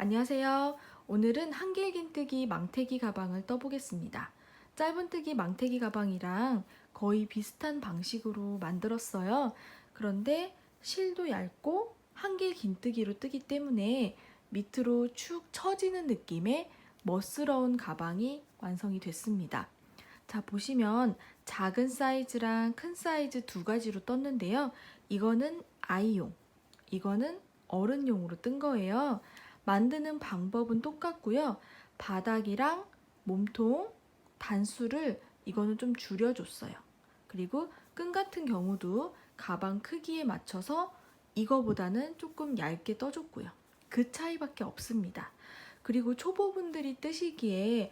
안녕하세요. 오늘은 한길긴뜨기 망태기 가방을 떠보겠습니다. 짧은뜨기 망태기 가방이랑 거의 비슷한 방식으로 만들었어요. 그런데 실도 얇고 한길긴뜨기로 뜨기 때문에 밑으로 축 처지는 느낌의 멋스러운 가방이 완성이 됐습니다. 자, 보시면 작은 사이즈랑 큰 사이즈 두 가지로 떴는데요. 이거는 아이용, 이거는 어른용으로 뜬 거예요. 만드는 방법은 똑같고요. 바닥이랑 몸통, 단수를 이거는 좀 줄여줬어요. 그리고 끈 같은 경우도 가방 크기에 맞춰서 이거보다는 조금 얇게 떠줬고요. 그 차이밖에 없습니다. 그리고 초보분들이 뜨시기에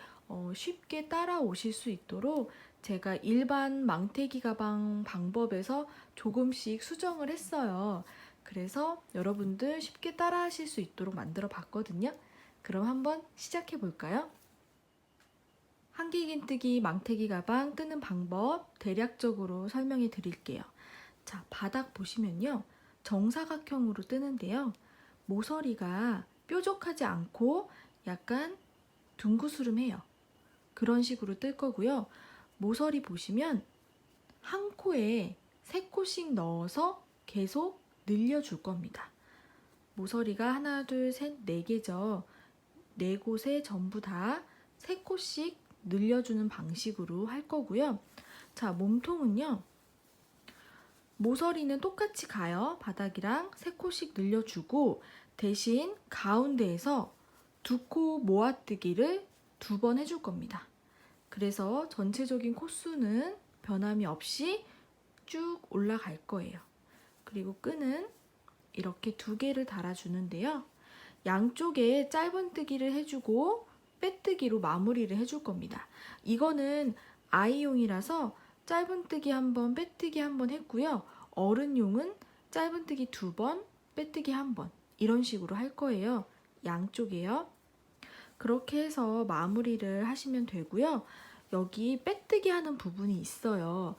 쉽게 따라오실 수 있도록 제가 일반 망태기 가방 방법에서 조금씩 수정을 했어요. 그래서 여러분들 쉽게 따라 하실 수 있도록 만들어 봤거든요. 그럼 한번 시작해 볼까요? 한길긴뜨기 망태기 가방 뜨는 방법 대략적으로 설명해 드릴게요. 자, 바닥 보시면요. 정사각형으로 뜨는데요. 모서리가 뾰족하지 않고 약간 둥그스름해요. 그런 식으로 뜰 거고요. 모서리 보시면 한 코에 3코씩 넣어서 계속 늘려줄 겁니다. 모서리가 하나, 둘, 셋, 4개죠. 4곳에 전부 다 3코씩 늘려주는 방식으로 할 거고요. 자, 몸통은요. 모서리는 똑같이 가요. 바닥이랑 3코씩 늘려주고 대신 가운데에서 2코 모아뜨기를 2번 해줄 겁니다. 그래서 전체적인 코수는 변함이 없이 쭉 올라갈 거예요. 그리고 끈은 이렇게 2개를 달아주는데요. 양쪽에 짧은뜨기를 해주고 빼뜨기로 마무리를 해줄 겁니다. 이거는 아이용이라서 짧은뜨기 한번, 빼뜨기 한번 했고요. 어른용은 짧은뜨기 2번, 빼뜨기 1번 이런 식으로 할 거예요. 양쪽에요. 그렇게 해서 마무리를 하시면 되고요. 여기 빼뜨기 하는 부분이 있어요.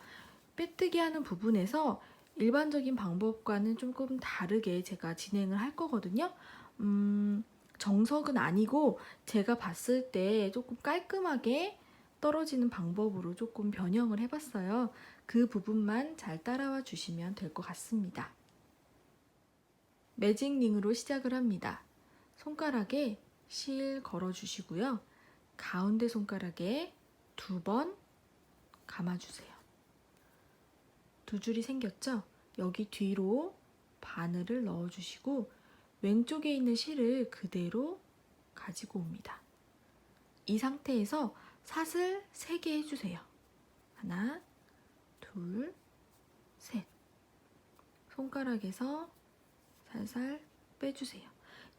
빼뜨기 하는 부분에서 일반적인 방법과는 조금 다르게 제가 진행을 할 거거든요. 정석은 아니고 제가 봤을 때 조금 깔끔하게 떨어지는 방법으로 조금 변형을 해봤어요. 그 부분만 잘 따라와 주시면 될 것 같습니다. 매직링으로 시작을 합니다. 손가락에 실 걸어주시고요. 가운데 손가락에 2번 감아주세요. 2줄이 생겼죠? 여기 뒤로 바늘을 넣어주시고 왼쪽에 있는 실을 그대로 가지고 옵니다. 이 상태에서 사슬 3개 해주세요. 하나, 둘, 셋. 손가락에서 살살 빼주세요.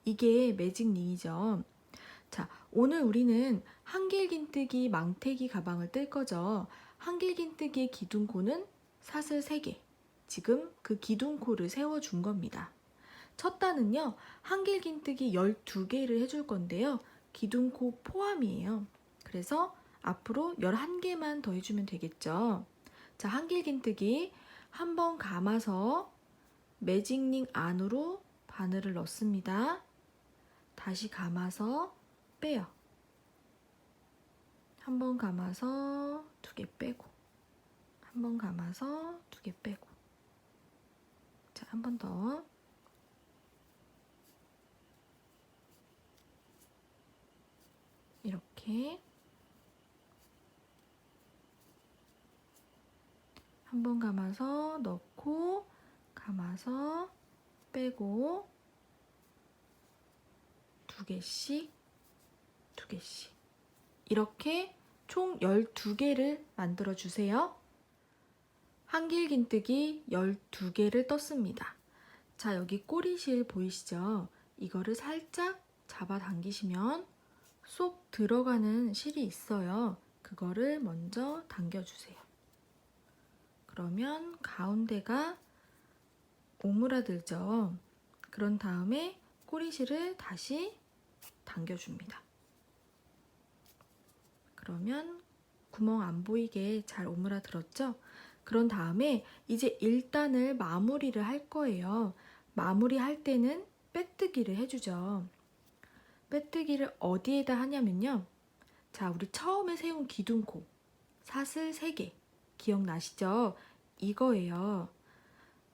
이게 매직링이죠. 자, 오늘 우리는 한길긴뜨기 망태기 가방을 뜰 거죠. 한길긴뜨기의 기둥코는 사슬 3개. 지금 그 기둥코를 세워준 겁니다. 첫 단은요, 한길긴뜨기 12개를 해줄 건데요. 기둥코 포함이에요. 그래서 앞으로 11개만 더 해주면 되겠죠. 자, 한길긴뜨기 한 번 감아서 매직링 안으로 바늘을 넣습니다. 다시 감아서 빼요. 한 번 감아서 2개 빼고, 한 번 감아서 2개 빼고. 자, 한 번 더. 이렇게 한 번 감아서 넣고, 감아서 빼고 2개씩, 2개씩. 이렇게 총 12개를 만들어 주세요. 한길긴뜨기 12개를 떴습니다. 자, 여기 꼬리실 보이시죠? 이거를 살짝 잡아당기시면 쏙 들어가는 실이 있어요. 그거를 먼저 당겨주세요. 그러면 가운데가 오므라들죠. 그런 다음에 꼬리실을 다시 당겨줍니다. 그러면 구멍 안 보이게 잘 오므라들었죠? 그런 다음에 이제 1단을 마무리를 할 거예요. 마무리할 때는 빼뜨기를 해주죠. 빼뜨기를 어디에다 하냐면요. 자, 우리 처음에 세운 기둥코, 사슬 3개. 기억나시죠? 이거예요.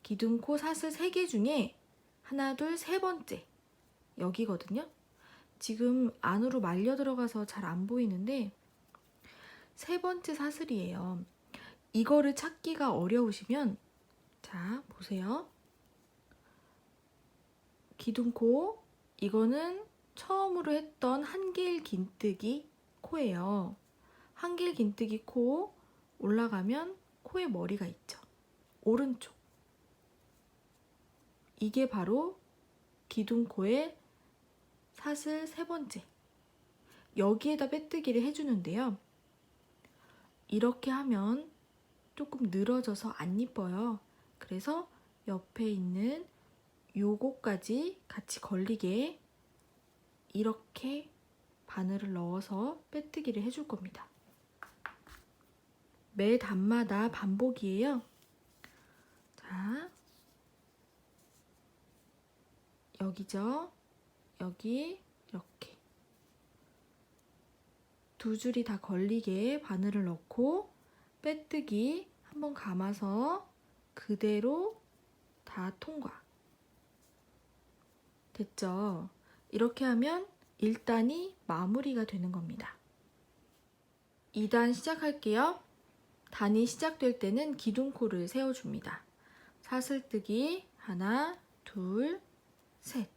기둥코 사슬 3개 중에 하나, 둘, 세 번째. 여기거든요. 지금 안으로 말려 들어가서 잘 안 보이는데 세 번째 사슬이에요. 이거를 찾기가 어려우시면 자, 보세요. 기둥코, 이거는 처음으로 했던 한길 긴뜨기 코예요. 한길 긴뜨기 코 올라가면 코에 머리가 있죠. 오른쪽. 이게 바로 기둥코의 사슬 3번째. 여기에다 빼뜨기를 해주는데요. 이렇게 하면 조금 늘어져서 안 이뻐요. 그래서 옆에 있는 요거까지 같이 걸리게 이렇게 바늘을 넣어서 빼뜨기를 해줄 겁니다. 매 단마다 반복이에요. 자, 여기죠. 여기 이렇게 두 줄이 다 걸리게 바늘을 넣고 빼뜨기 한번 감아서 그대로 다 통과. 됐죠? 이렇게 하면 1단이 마무리가 되는 겁니다. 2단 시작할게요. 단이 시작될 때는 기둥코를 세워줍니다. 사슬뜨기 하나, 둘, 셋.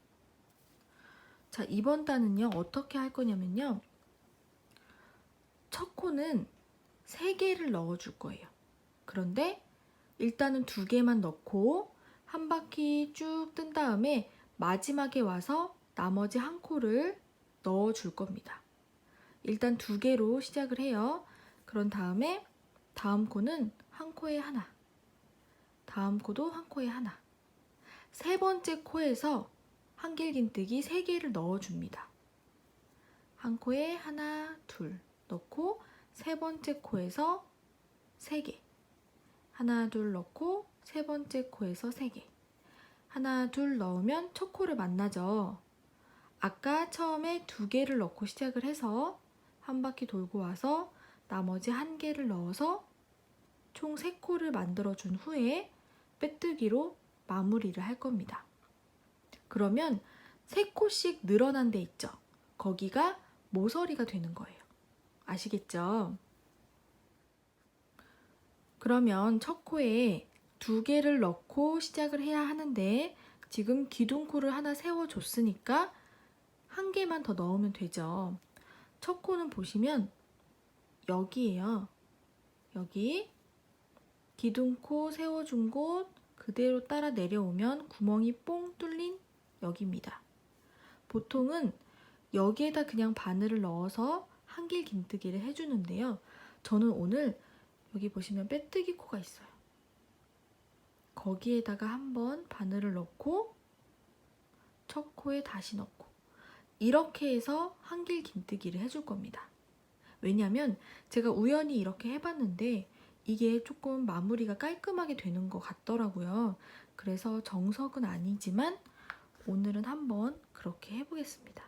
자, 이번 단은요, 어떻게 할 거냐면요. 첫 코는 3개를 넣어줄 거예요. 그런데 일단은 2개만 넣고 한 바퀴 쭉 뜬 다음에 마지막에 와서 나머지 한 코를 넣어줄 겁니다. 일단 2개로 시작을 해요. 그런 다음에 다음 코는 한 코에 하나, 다음 코도 한 코에 하나. 세 번째 코에서 한길긴뜨기 3개를 넣어줍니다. 한 코에 하나, 둘 넣고 세 번째 코에서 3개, 하나, 둘 넣고 세 번째 코에서 3개, 하나, 둘 넣으면 첫 코를 만나죠. 아까 처음에 2개를 넣고 시작을 해서 한 바퀴 돌고 와서 나머지 1개를 넣어서 총 3코를 만들어준 후에 빼뜨기로 마무리를 할 겁니다. 그러면 3코씩 늘어난 데 있죠? 거기가 모서리가 되는 거예요. 아시겠죠? 그러면 첫 코에 2개를 넣고 시작을 해야 하는데 지금 기둥코를 하나 세워줬으니까 1개만 더 넣으면 되죠. 첫 코는 보시면 여기에요. 여기 기둥코 세워준 곳 그대로 따라 내려오면 구멍이 뽕 뚫린 여기입니다. 보통은 여기에다 그냥 바늘을 넣어서 한길 긴뜨기를 해주는데요. 저는 오늘 여기 보시면 빼뜨기 코가 있어요. 거기에다가 한번 바늘을 넣고 첫 코에 다시 넣고 이렇게 해서 한길 긴뜨기를 해줄 겁니다. 왜냐면 제가 우연히 이렇게 해봤는데 이게 조금 마무리가 깔끔하게 되는 것 같더라고요. 그래서 정석은 아니지만 오늘은 한번 그렇게 해보겠습니다.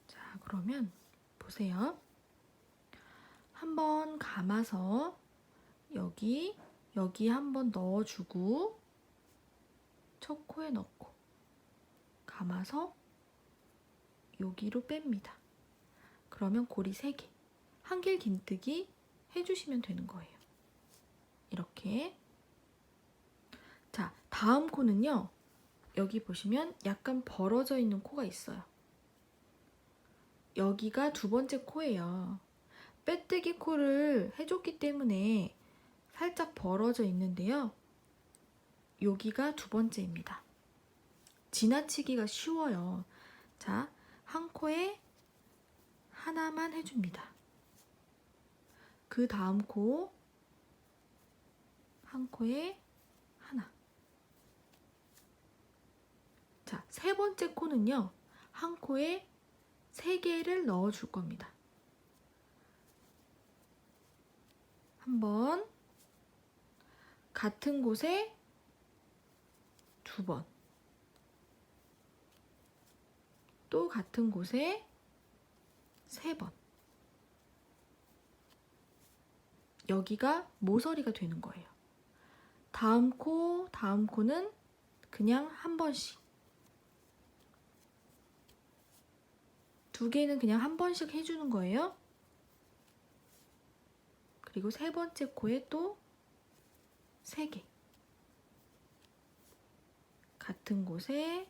자, 그러면 보세요. 한번 감아서 여기 한번 넣어주고 첫 코에 넣고 감아서 여기로 뺍니다. 그러면 고리 3개, 한길 긴뜨기 해주시면 되는 거예요. 이렇게. 자, 다음 코는요. 여기 보시면 약간 벌어져 있는 코가 있어요. 여기가 2번째 코예요. 빼뜨기 코를 해줬기 때문에 살짝 벌어져 있는데요. 여기가 2번째입니다. 지나치기가 쉬워요. 자, 한 코에 하나만 해줍니다. 그 다음 코, 한 코에 하나. 자, 세 번째 코는요. 한 코에 3개를 넣어줄 겁니다. 한번 같은 곳에 2번 또 같은 곳에 3번. 여기가 모서리가 되는 거예요. 다음 코는 그냥 한 번씩. 2개는 그냥 한 번씩 해주는 거예요. 그리고 3번째 코에 또 3개. 같은 곳에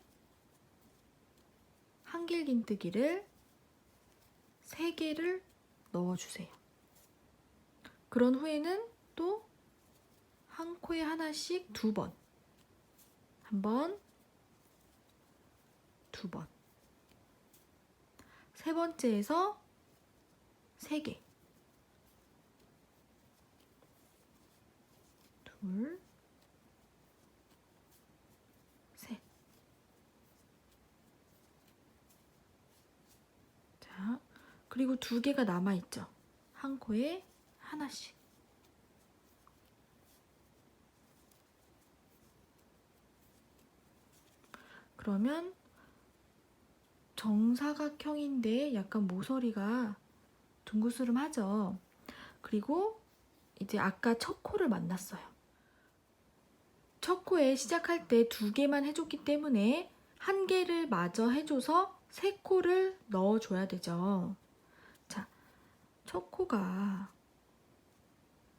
한길긴뜨기를 3개를 넣어주세요. 그런 후에는 또 한 코에 하나씩 2번. 1번, 2번. 3번째에서 3개. 2, 셋. 자, 그리고 2개가 남아있죠. 한 코에 하나씩. 그러면 정사각형인데 약간 모서리가 둥그스름하죠. 그리고 이제 아까 첫 코를 만났어요. 첫 코에 시작할 때 2개만 해줬기 때문에 1개를 마저 해줘서 3코를 넣어줘야 되죠. 자, 첫 코가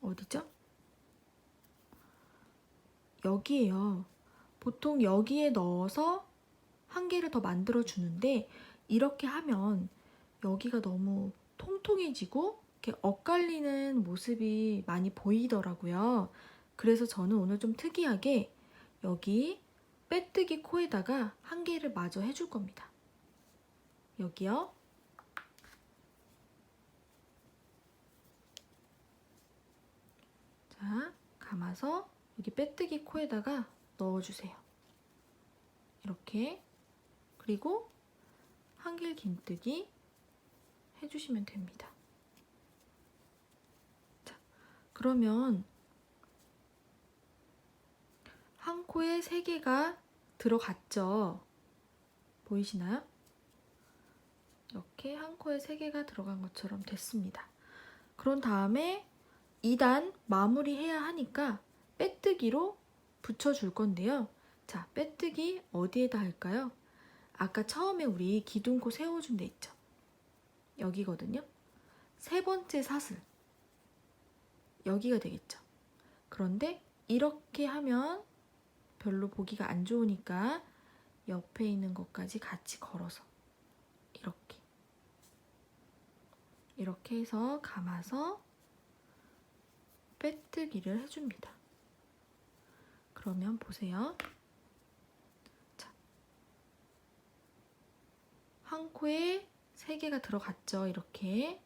어디죠? 여기에요. 보통 여기에 넣어서 1개를 더 만들어 주는데 이렇게 하면 여기가 너무 통통해지고 이렇게 엇갈리는 모습이 많이 보이더라고요. 그래서 저는 오늘 좀 특이하게 여기 빼뜨기 코에다가 1개를 마저 해줄 겁니다. 여기요. 자, 감아서 여기 빼뜨기 코에다가 넣어주세요. 이렇게. 그리고 한길긴뜨기 해주시면 됩니다. 자, 그러면 한 코에 3개가 들어갔죠. 보이시나요? 이렇게 한 코에 3개가 들어간 것처럼 됐습니다. 그런 다음에 2단 마무리해야 하니까 빼뜨기로 붙여줄 건데요. 자, 빼뜨기 어디에다 할까요? 아까 처음에 우리 기둥코 세워준 데 있죠. 여기거든요. 3번째 사슬. 여기가 되겠죠. 그런데 이렇게 하면 별로 보기가 안 좋으니까 옆에 있는 것까지 같이 걸어서 이렇게 해서 감아서 빼뜨기를 해줍니다. 그러면 보세요. 자, 한 코에 3개가 들어갔죠. 이렇게.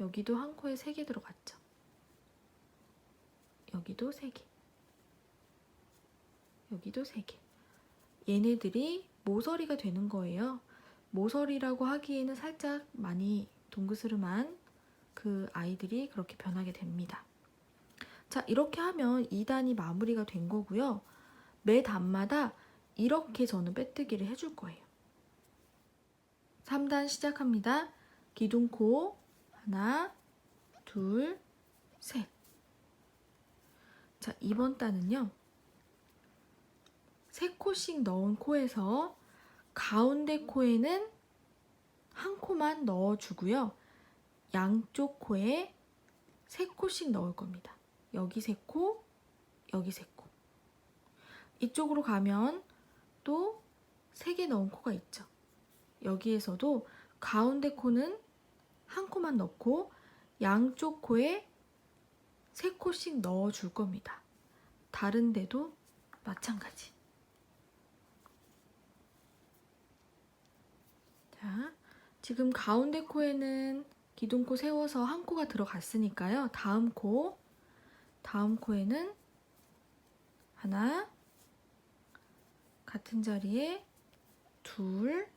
여기도 한 코에 3개 들어갔죠. 여기도 3개. 여기도 3개. 얘네들이 모서리가 되는 거예요. 모서리라고 하기에는 살짝 많이 동그스름한 그 아이들이 그렇게 변하게 됩니다. 자, 이렇게 하면 2단이 마무리가 된 거고요. 매 단마다 이렇게 저는 빼뜨기를 해줄 거예요. 3단 시작합니다. 기둥코 하나, 둘, 셋. 자, 이번 단은요. 3코씩 넣은 코에서 가운데 코에는 한 코만 넣어주고요. 양쪽 코에 3코씩 넣을 겁니다. 여기 3코, 여기 3코. 이쪽으로 가면 또 3개 넣은 코가 있죠. 여기에서도 가운데 코는 한 코만 넣고 양쪽 코에 3코씩 넣어줄 겁니다. 다른 데도 마찬가지. 자, 지금 가운데 코에는 기둥코 세워서 한 코가 들어갔으니까요. 다음 코에는 하나, 같은 자리에 둘,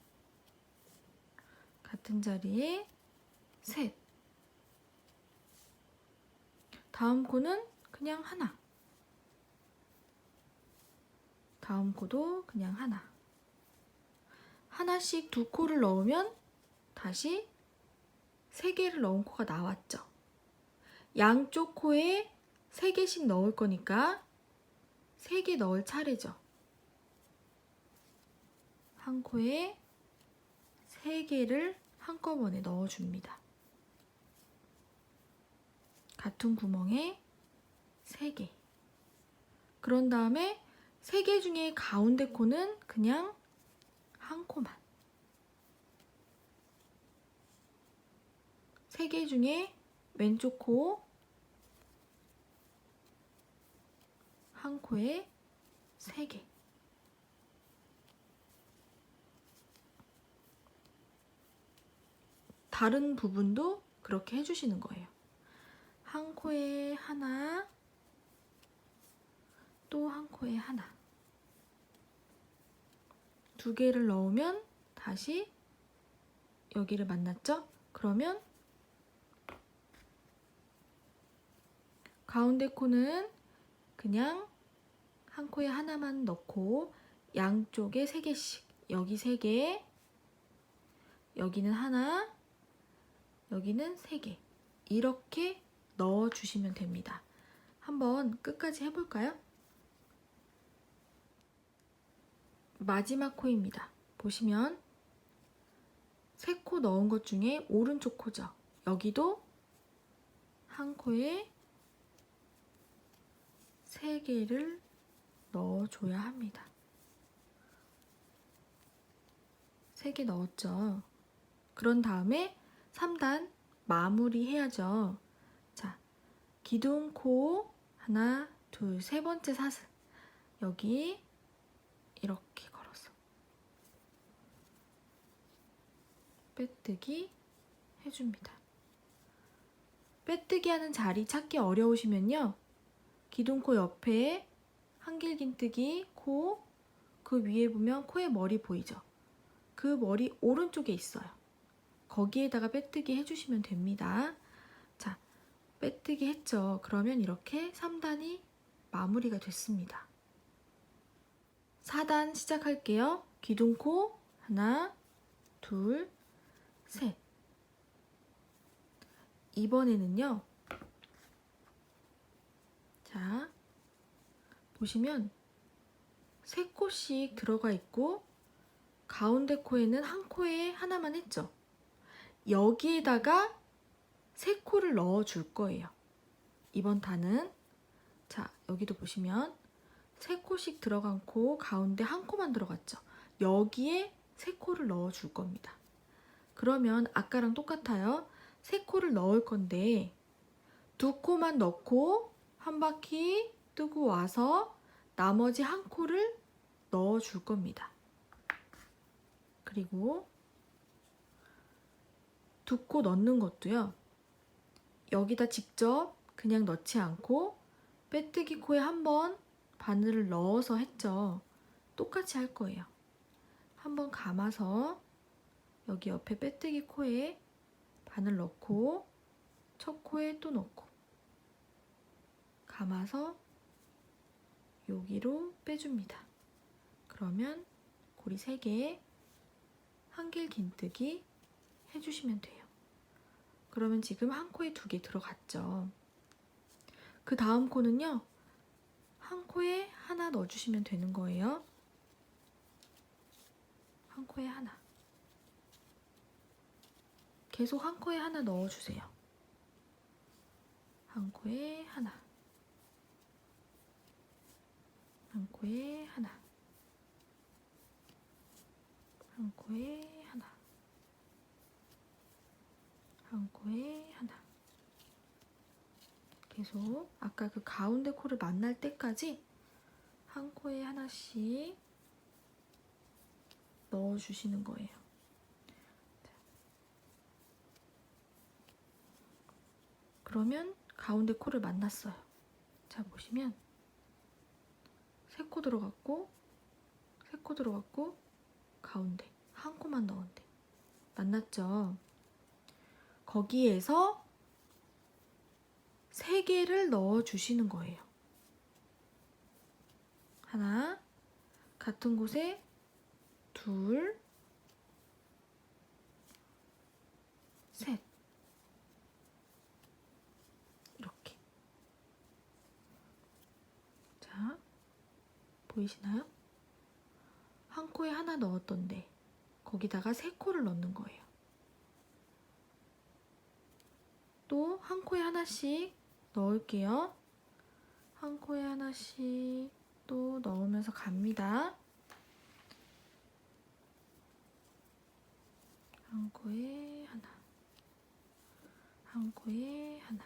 같은 자리에 셋. 다음 코는 그냥 하나. 다음 코도 그냥 하나. 하나씩 두 코를 넣으면 다시 3개를 넣은 코가 나왔죠. 양쪽 코에 3개씩 넣을 거니까 3개 넣을 차례죠. 한 코에 3개를 한꺼번에 넣어줍니다. 같은 구멍에 3개. 그런 다음에 3개 중에 가운데 코는 그냥 한 코만. 3개 중에 왼쪽 코 한 코에 3개. 다른 부분도 그렇게 해주시는 거예요. 한 코에 하나, 또 한 코에 하나. 2개를 넣으면 다시 여기를 만났죠? 그러면 가운데 코는 그냥 한 코에 하나만 넣고 양쪽에 3개씩, 여기 3개, 여기는 하나, 여기는 3개 이렇게 넣어주시면 됩니다. 한번 끝까지 해볼까요? 마지막 코입니다. 보시면 3코 넣은 것 중에 오른쪽 코죠. 여기도 한 코에 3개를 넣어줘야 합니다. 3개 넣었죠. 그런 다음에 3단 마무리 해야죠. 자, 기둥코 하나, 둘, 3번째 사슬 여기 이렇게 걸어서 빼뜨기 해줍니다. 빼뜨기 하는 자리 찾기 어려우시면요, 기둥코 옆에 한길긴뜨기 코, 그 위에 보면 코의 머리 보이죠? 그 머리 오른쪽에 있어요. 거기에다가 빼뜨기 해주시면 됩니다. 자, 빼뜨기 했죠? 그러면 이렇게 3단이 마무리가 됐습니다. 4단 시작할게요. 기둥코 하나, 둘, 셋. 이번에는요, 자, 보시면 3코씩 들어가 있고 가운데 코에는 한 코에 하나만 했죠. 여기에다가 3코를 넣어 줄 거예요. 이번 단은 자, 여기도 보시면 3코씩 들어간 코 가운데 한 코만 들어갔죠. 여기에 3코를 넣어 줄 겁니다. 그러면 아까랑 똑같아요. 3코를 넣을 건데 2코만 넣고 한 바퀴 뜨고 와서 나머지 한 코를 넣어 줄 겁니다. 그리고 2코 넣는 것도요, 여기다 직접 그냥 넣지 않고 빼뜨기 코에 한번 바늘을 넣어서 했죠. 똑같이 할 거예요. 한번 감아서 여기 옆에 빼뜨기 코에 바늘 넣고 첫 코에 또 넣고 감아서 여기로 빼줍니다. 그러면 고리 3개 한길긴뜨기 해주시면 돼요. 그러면 지금 한 코에 2개 들어갔죠. 그 다음 코는요, 한 코에 하나 넣어주시면 되는 거예요. 한 코에 하나. 계속 한 코에 하나 넣어주세요. 한 코에 하나. 한 코에 하나. 한 코에 하나. 한 코에 하나. 계속 아까 그 가운데 코를 만날 때까지 한 코에 하나씩 넣어주시는 거예요. 그러면 가운데 코를 만났어요. 자, 보시면 3코 들어갔고 3코 들어갔고 가운데 한 코만 넣었는데 만났죠? 거기에서 3개를 넣어주시는 거예요. 하나, 같은 곳에 둘, 셋. 이렇게. 자, 보이시나요? 한 코에 하나 넣었던데 거기다가 세 코를 넣는 거예요. 또 한 코에 하나씩 넣을게요. 한 코에 하나씩 또 넣으면서 갑니다. 한 코에 하나, 한 코에 하나,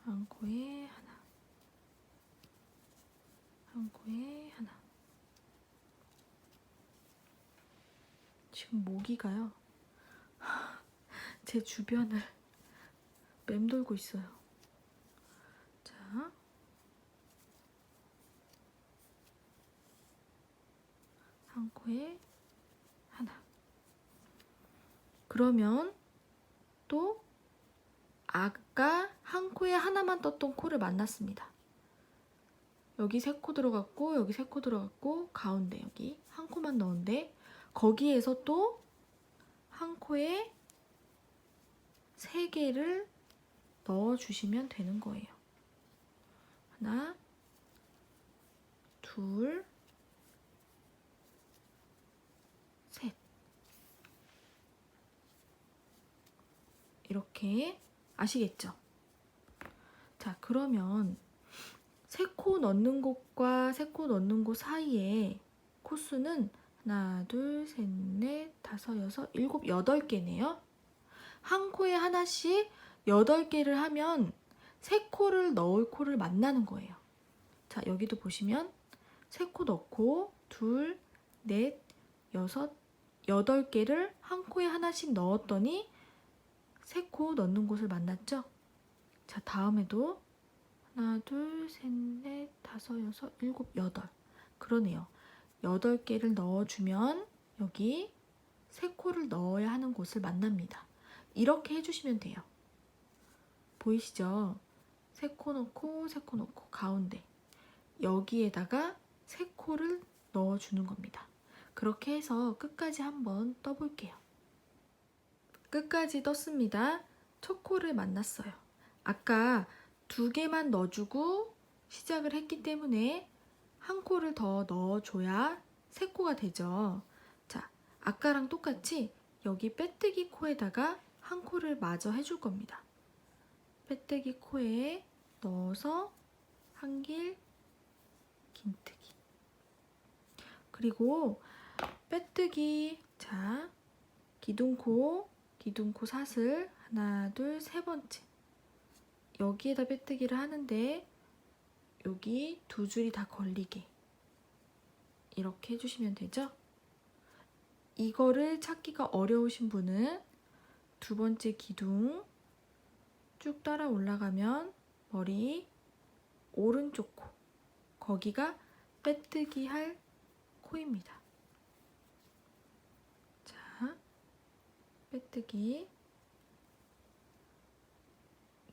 한 코에 하나, 한 코에 하나. 지금 모기가요. 제 주변을 맴돌고 있어요. 자, 한 코에 하나. 그러면 또 아까 한 코에 하나만 떴던 코를 만났습니다. 여기 세 코 들어갔고 여기 세 코 들어갔고 가운데 여기 한 코만 넣은데 거기에서 또 한 코에 세 개를 넣어주시면 되는 거예요. 하나, 둘, 셋. 이렇게 아시겠죠? 자, 그러면 세 코 넣는 곳과 세 코 넣는 곳 사이에 코수는 하나, 둘, 셋, 넷, 다섯, 여섯, 일곱, 8개네요. 한 코에 하나씩 8개를 하면 세 코를 넣을 코를 만나는 거예요. 자, 여기도 보시면 세 코 넣고 둘, 넷, 여섯, 8개를 한 코에 하나씩 넣었더니 세 코 넣는 곳을 만났죠? 자, 다음에도 하나, 둘, 셋, 넷, 다섯, 여섯, 일곱, 8. 그러네요. 8개를 넣어주면 여기 세 코를 넣어야 하는 곳을 만납니다. 이렇게 해주시면 돼요. 보이시죠? 세 코 넣고 세 코 넣고 가운데 여기에다가 세 코를 넣어주는 겁니다. 그렇게 해서 끝까지 한번 떠볼게요. 끝까지 떴습니다. 첫 코를 만났어요. 아까 2개만 넣어주고 시작을 했기 때문에 한 코를 더 넣어줘야 세 코가 되죠. 자, 아까랑 똑같이 여기 빼뜨기 코에다가 한 코를 마저 해줄 겁니다. 빼뜨기 코에 넣어서 한길 긴뜨기. 그리고 빼뜨기, 자, 기둥코 사슬 하나, 둘, 세 번째. 여기에다 빼뜨기를 하는데 여기 2줄이 다 걸리게 이렇게 해주시면 되죠? 이거를 찾기가 어려우신 분은 2번째 기둥 쭉 따라 올라가면 머리 오른쪽 코, 거기가 빼뜨기 할 코입니다. 자, 빼뜨기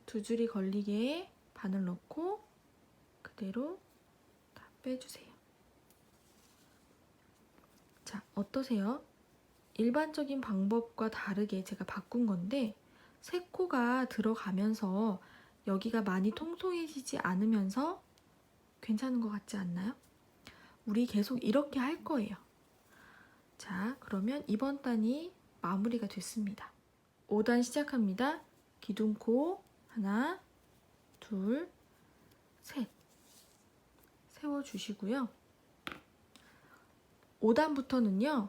2줄이 걸리게 바늘 넣고 그대로 다 빼주세요. 자, 어떠세요? 일반적인 방법과 다르게 제가 바꾼 건데 세 코가 들어가면서 여기가 많이 통통해지지 않으면서 괜찮은 것 같지 않나요? 우리 계속 이렇게 할 거예요. 자, 그러면 이번 단이 마무리가 됐습니다. 5단 시작합니다. 기둥코 하나, 둘, 셋 세워주시고요. 5단부터는요.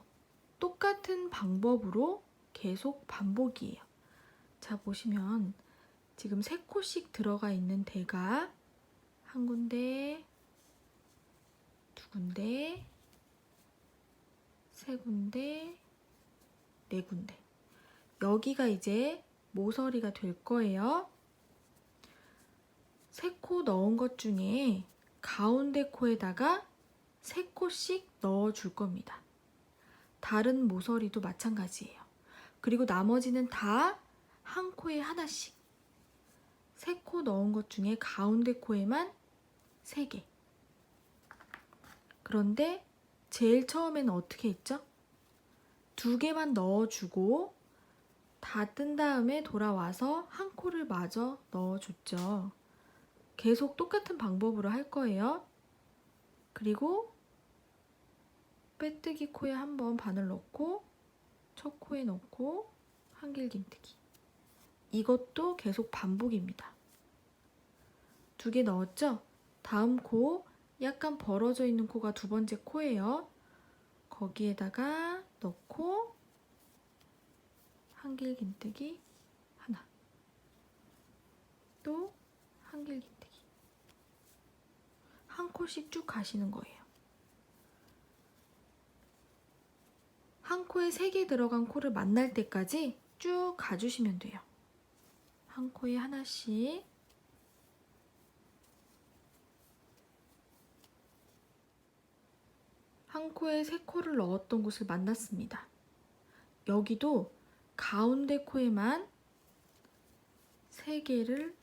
똑같은 방법으로 계속 반복이에요. 자, 보시면 지금 3코씩 들어가 있는 대가 한 군데, 2군데, 3군데, 4군데. 여기가 이제 모서리가 될 거예요. 3코 넣은 것 중에 가운데 코에다가 3코씩 넣어줄 겁니다. 다른 모서리도 마찬가지예요. 그리고 나머지는 다 한 코에 하나씩. 3코 넣은 것 중에 가운데 코에만 3개. 그런데 제일 처음에는 어떻게 했죠? 2개만 넣어주고 다 뜬 다음에 돌아와서 한 코를 마저 넣어줬죠. 계속 똑같은 방법으로 할 거예요. 그리고 빼뜨기 코에 한번 바늘 넣고 첫 코에 넣고 한길긴뜨기. 이것도 계속 반복입니다. 2개 넣었죠? 다음 코, 약간 벌어져 있는 코가 두 번째 코예요. 거기에다가 넣고 한길긴뜨기 하나, 또 한길긴뜨기. 한 코씩 쭉 가시는 거예요. 한 코에 3개 들어간 코를 만날 때까지 쭉 가주시면 돼요. 한 코에 하나씩. 한 코에 3코를 넣었던 곳을 만났습니다. 여기도 가운데 코에만 3개를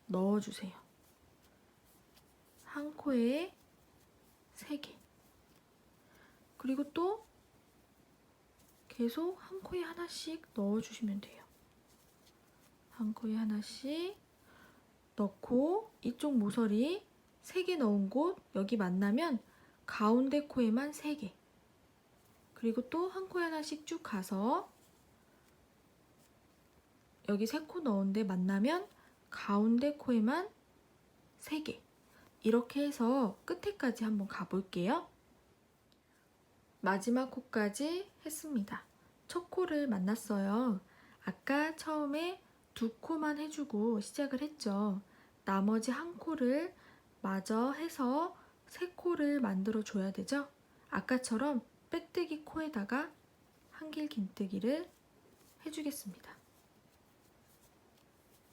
넣어주세요. 한 코에 3개. 그리고 또 계속 한 코에 하나씩 넣어주시면 돼요. 한 코에 하나씩 넣고 이쪽 모서리 3개 넣은 곳 여기 만나면 가운데 코에만 3개. 그리고 또 한 코에 하나씩 쭉 가서 여기 3코 넣은 데 만나면 가운데 코에만 3개. 이렇게 해서 끝에까지 한번 가볼게요. 마지막 코까지 했습니다. 첫 코를 만났어요. 아까 처음에 2코만 해주고 시작을 했죠. 나머지 한 코를 마저 해서 3코를 만들어 줘야 되죠. 아까처럼 빼뜨기 코에다가 한길긴뜨기를 해주겠습니다.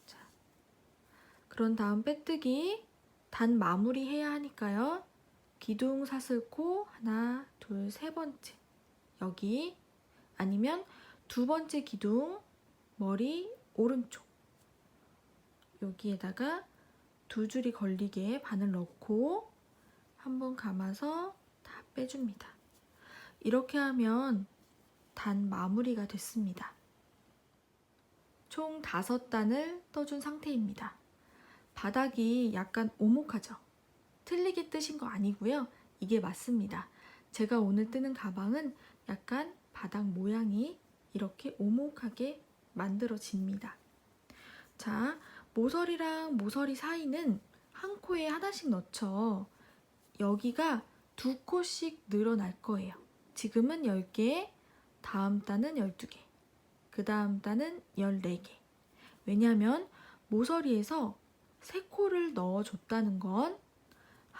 자, 그런 다음 빼뜨기 단 마무리 해야 하니까요. 기둥 사슬코 하나, 둘, 3번째 여기 아니면 2번째 기둥 머리 오른쪽 여기에다가 2줄이 걸리게 바늘 넣고 한번 감아서 다 빼줍니다. 이렇게 하면 단 마무리가 됐습니다. 총 5단을 떠준 상태입니다. 바닥이 약간 오목하죠? 틀리게 뜨신 거 아니고요. 이게 맞습니다. 제가 오늘 뜨는 가방은 약간 바닥 모양이 이렇게 오목하게 만들어집니다. 자, 모서리랑 모서리 사이는 한 코에 하나씩 넣죠. 여기가 2코씩 늘어날 거예요. 지금은 10개, 다음 단은 12개, 그 다음 단은 14개. 왜냐하면 모서리에서 3코를 넣어줬다는 건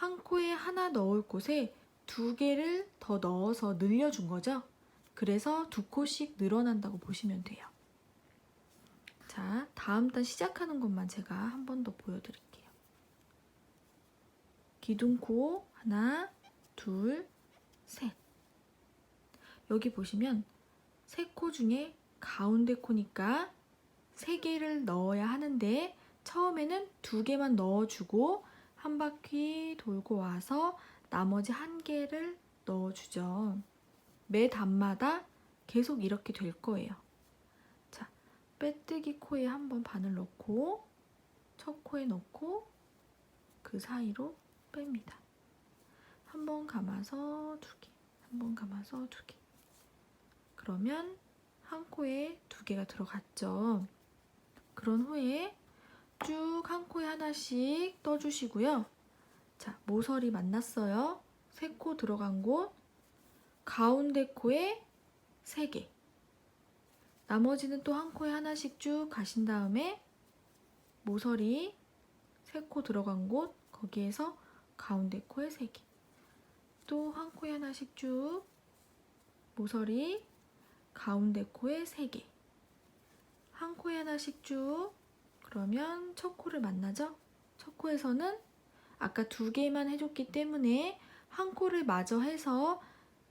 한 코에 하나 넣을 곳에 2개를 더 넣어서 늘려준 거죠. 그래서 2코씩 늘어난다고 보시면 돼요. 자, 다음 단 시작하는 것만 제가 한 번 더 보여드릴게요. 기둥코 하나, 둘, 셋. 여기 보시면 3코 중에 가운데 코니까 3개를 넣어야 하는데 처음에는 2개만 넣어주고 한 바퀴 돌고 와서 나머지 1개를 넣어주죠. 매 단마다 계속 이렇게 될 거예요. 자, 빼뜨기 코에 한번 바늘 넣고 첫 코에 넣고 그 사이로 뺍니다. 한번 감아서 2개, 한번 감아서 2개. 그러면 한 코에 2개가 들어갔죠. 그런 후에 쭉 한 코에 하나씩 떠주시고요. 자, 모서리 만났어요. 3코 들어간 곳, 가운데 코에 3개. 나머지는 또 한 코에 하나씩 쭉 가신 다음에 모서리 3코 들어간 곳, 거기에서 가운데 코에 3개. 또 한 코에 하나씩 쭉 모서리 가운데 코에 3개. 한 코에 하나씩 쭉. 그러면 첫 코를 만나죠? 첫 코에서는 아까 2개만 해줬기 때문에 한 코를 마저 해서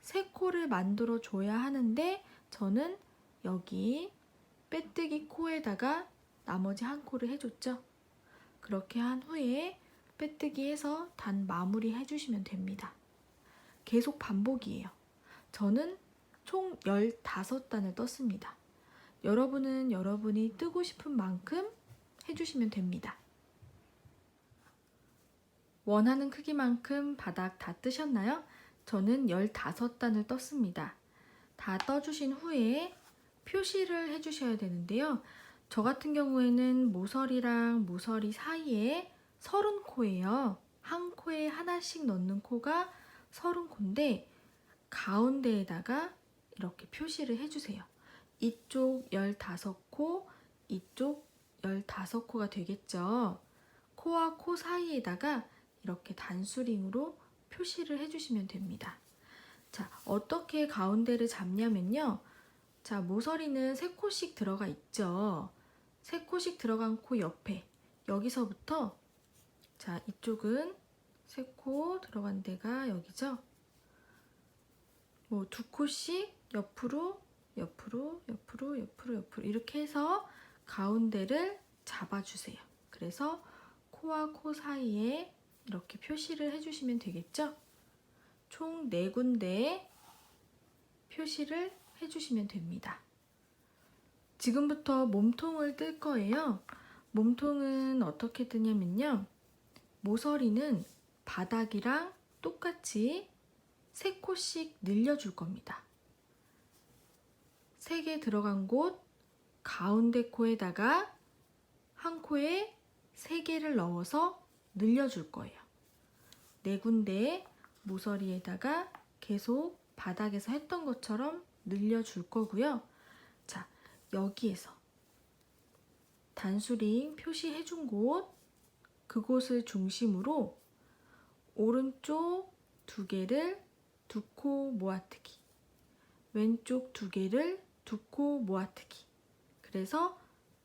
3코를 만들어 줘야 하는데 저는 여기 빼뜨기 코에다가 나머지 한 코를 해줬죠. 그렇게 한 후에 빼뜨기 해서 단 마무리 해주시면 됩니다. 계속 반복이에요. 저는 총 15단을 떴습니다. 여러분은 여러분이 뜨고 싶은 만큼 해주시면 됩니다. 원하는 크기만큼 바닥 다 뜨셨나요? 저는 15단을 떴습니다. 다 떠주신 후에 표시를 해주셔야 되는데요. 저 같은 경우에는 모서리랑 모서리 사이에 30코예요. 한 코에 하나씩 넣는 코가 30코인데 가운데에다가 이렇게 표시를 해주세요. 이쪽 15코, 이쪽 15코가 되겠죠. 코와 코 사이에다가 이렇게 단수링으로 표시를 해주시면 됩니다. 자, 어떻게 가운데를 잡냐면요. 자, 모서리는 3코씩 들어가 있죠. 3코씩 들어간 코 옆에 여기서부터 자, 이쪽은 3코 들어간 데가 여기죠. 뭐 2코씩 옆으로 옆으로 옆으로 옆으로 옆으로 이렇게 해서 가운데를 잡아주세요. 그래서 코와 코 사이에 이렇게 표시를 해주시면 되겠죠? 총 4군데 표시를 해주시면 됩니다. 지금부터 몸통을 뜰 거예요. 몸통은 어떻게 뜨냐면요. 모서리는 바닥이랑 똑같이 3코씩 늘려줄 겁니다. 3개 들어간 곳 가운데 코에다가 한 코에 3개를 넣어서 늘려줄 거예요. 4군데 모서리에다가 계속 바닥에서 했던 것처럼 늘려줄 거고요. 자, 여기에서 단수링 표시해준 곳, 그곳을 중심으로 오른쪽 2개를 2코 모아뜨기, 왼쪽 2개를 2코 모아뜨기. 그래서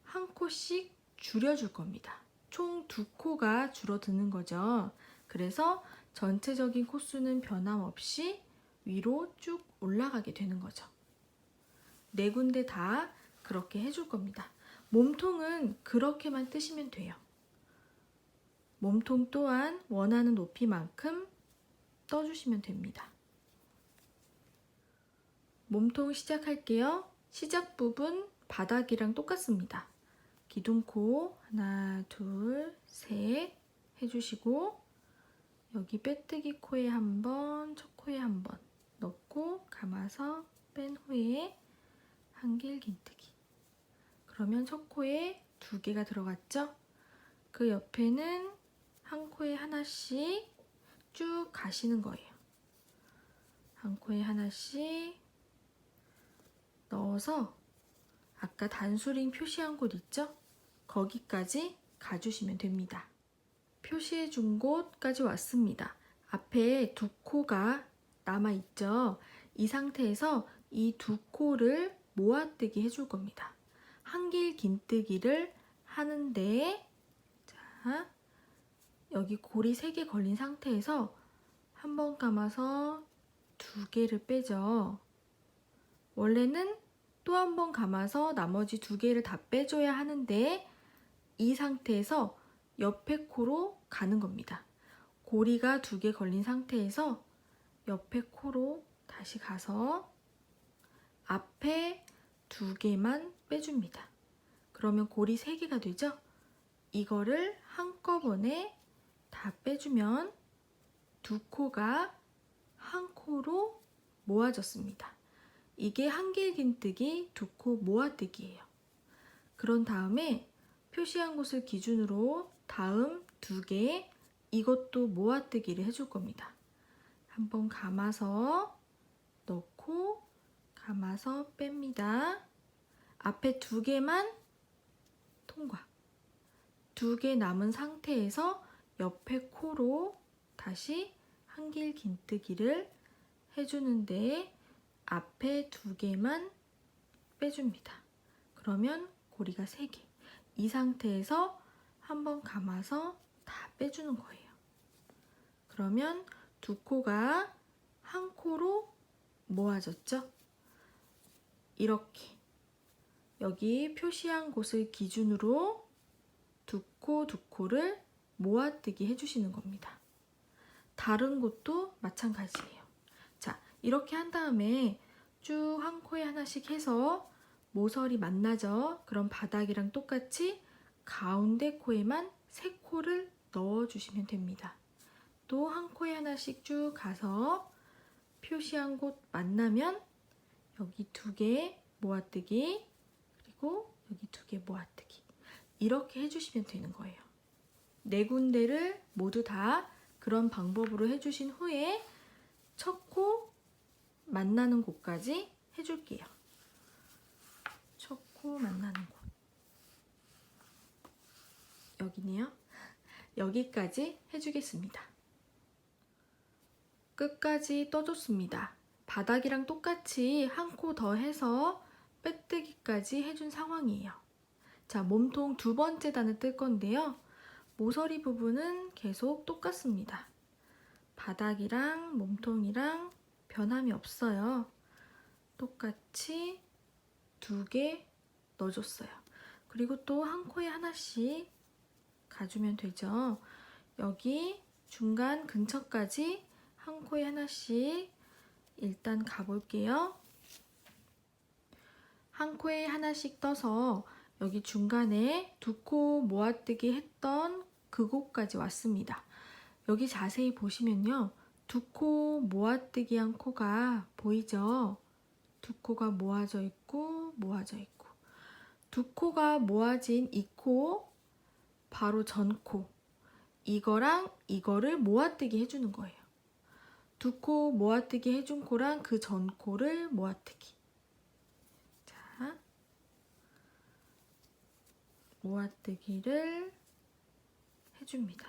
한 코씩 줄여줄 겁니다. 총 2코가 줄어드는 거죠. 그래서 전체적인 코수는 변함없이 위로 쭉 올라가게 되는 거죠. 4군데 다 그렇게 해줄 겁니다. 몸통은 그렇게만 뜨시면 돼요. 몸통 또한 원하는 높이만큼 떠주시면 됩니다. 몸통 시작할게요. 시작 부분 바닥이랑 똑같습니다. 기둥코 하나, 둘, 셋 해주시고 여기 빼뜨기 코에 한 번, 첫 코에 한 번 넣고 감아서 뺀 후에 한길 긴뜨기. 그러면 첫 코에 2개가 들어갔죠? 그 옆에는 한 코에 하나씩 쭉 가시는 거예요. 한 코에 하나씩 넣어서 아까 단수링 표시한 곳 있죠? 거기까지 가주시면 됩니다. 표시해 준 곳까지 왔습니다. 앞에 2코가 남아있죠? 이 상태에서 이 2코를 모아뜨기 해줄 겁니다. 한길 긴뜨기를 하는데 자, 여기 고리 3개 걸린 상태에서 한 번 감아서 2개를 빼죠. 원래는 또 한 번 감아서 나머지 2개를 다 빼줘야 하는데 이 상태에서 옆에 코로 가는 겁니다. 고리가 2개 걸린 상태에서 옆에 코로 다시 가서 앞에 2개만 빼줍니다. 그러면 고리 3개가 되죠? 이거를 한꺼번에 다 빼주면 2코가 한 코로 모아졌습니다. 이게 한길 긴뜨기 2코 모아뜨기예요. 그런 다음에 표시한 곳을 기준으로 다음 2개 이것도 모아뜨기를 해줄 겁니다. 한번 감아서 넣고 감아서 뺍니다. 앞에 2개만 통과. 2개 남은 상태에서 옆에 코로 다시 한길 긴뜨기를 해주는데 앞에 2개만 빼줍니다. 그러면 고리가 3개. 이 상태에서 한번 감아서 다 빼주는 거예요. 그러면 2코가 한 코로 모아졌죠? 이렇게 여기 표시한 곳을 기준으로 2코 2코를 모아뜨기 해주시는 겁니다. 다른 곳도 마찬가지예요. 자, 이렇게 한 다음에 쭉 한 코에 하나씩 해서 모서리 만나죠? 그럼 바닥이랑 똑같이 가운데 코에만 3코를 넣어주시면 됩니다. 또 한 코에 하나씩 쭉 가서 표시한 곳 만나면 여기 2개 모아뜨기, 그리고 여기 2개 모아뜨기, 이렇게 해주시면 되는 거예요. 4군데를 모두 다 그런 방법으로 해주신 후에 첫 코 만나는 곳까지 해줄게요. 첫 코 만나는 곳 여기네요. 여기까지 해주겠습니다. 끝까지 떠줬습니다. 바닥이랑 똑같이 한 코 더 해서 빼뜨기까지 해준 상황이에요. 자, 몸통 2번째 단을 뜰 건데요. 모서리 부분은 계속 똑같습니다. 바닥이랑 몸통이랑 변함이 없어요. 똑같이 2개 넣어줬어요. 그리고 또 한 코에 하나씩 가주면 되죠. 여기 중간 근처까지 한 코에 하나씩 일단 가볼게요. 한 코에 하나씩 떠서 여기 중간에 2코 모아뜨기 했던 그곳까지 왔습니다. 여기 자세히 보시면요. 2코 모아뜨기 한 코가 보이죠? 2코가 모아져 있고 모아져 있고, 2코가 모아진 이 코 바로 전 코, 이거랑 이거를 모아뜨기 해주는 거예요. 2코 모아뜨기 해준 코랑 그 전 코를 모아뜨기. 자, 모아뜨기를 해줍니다.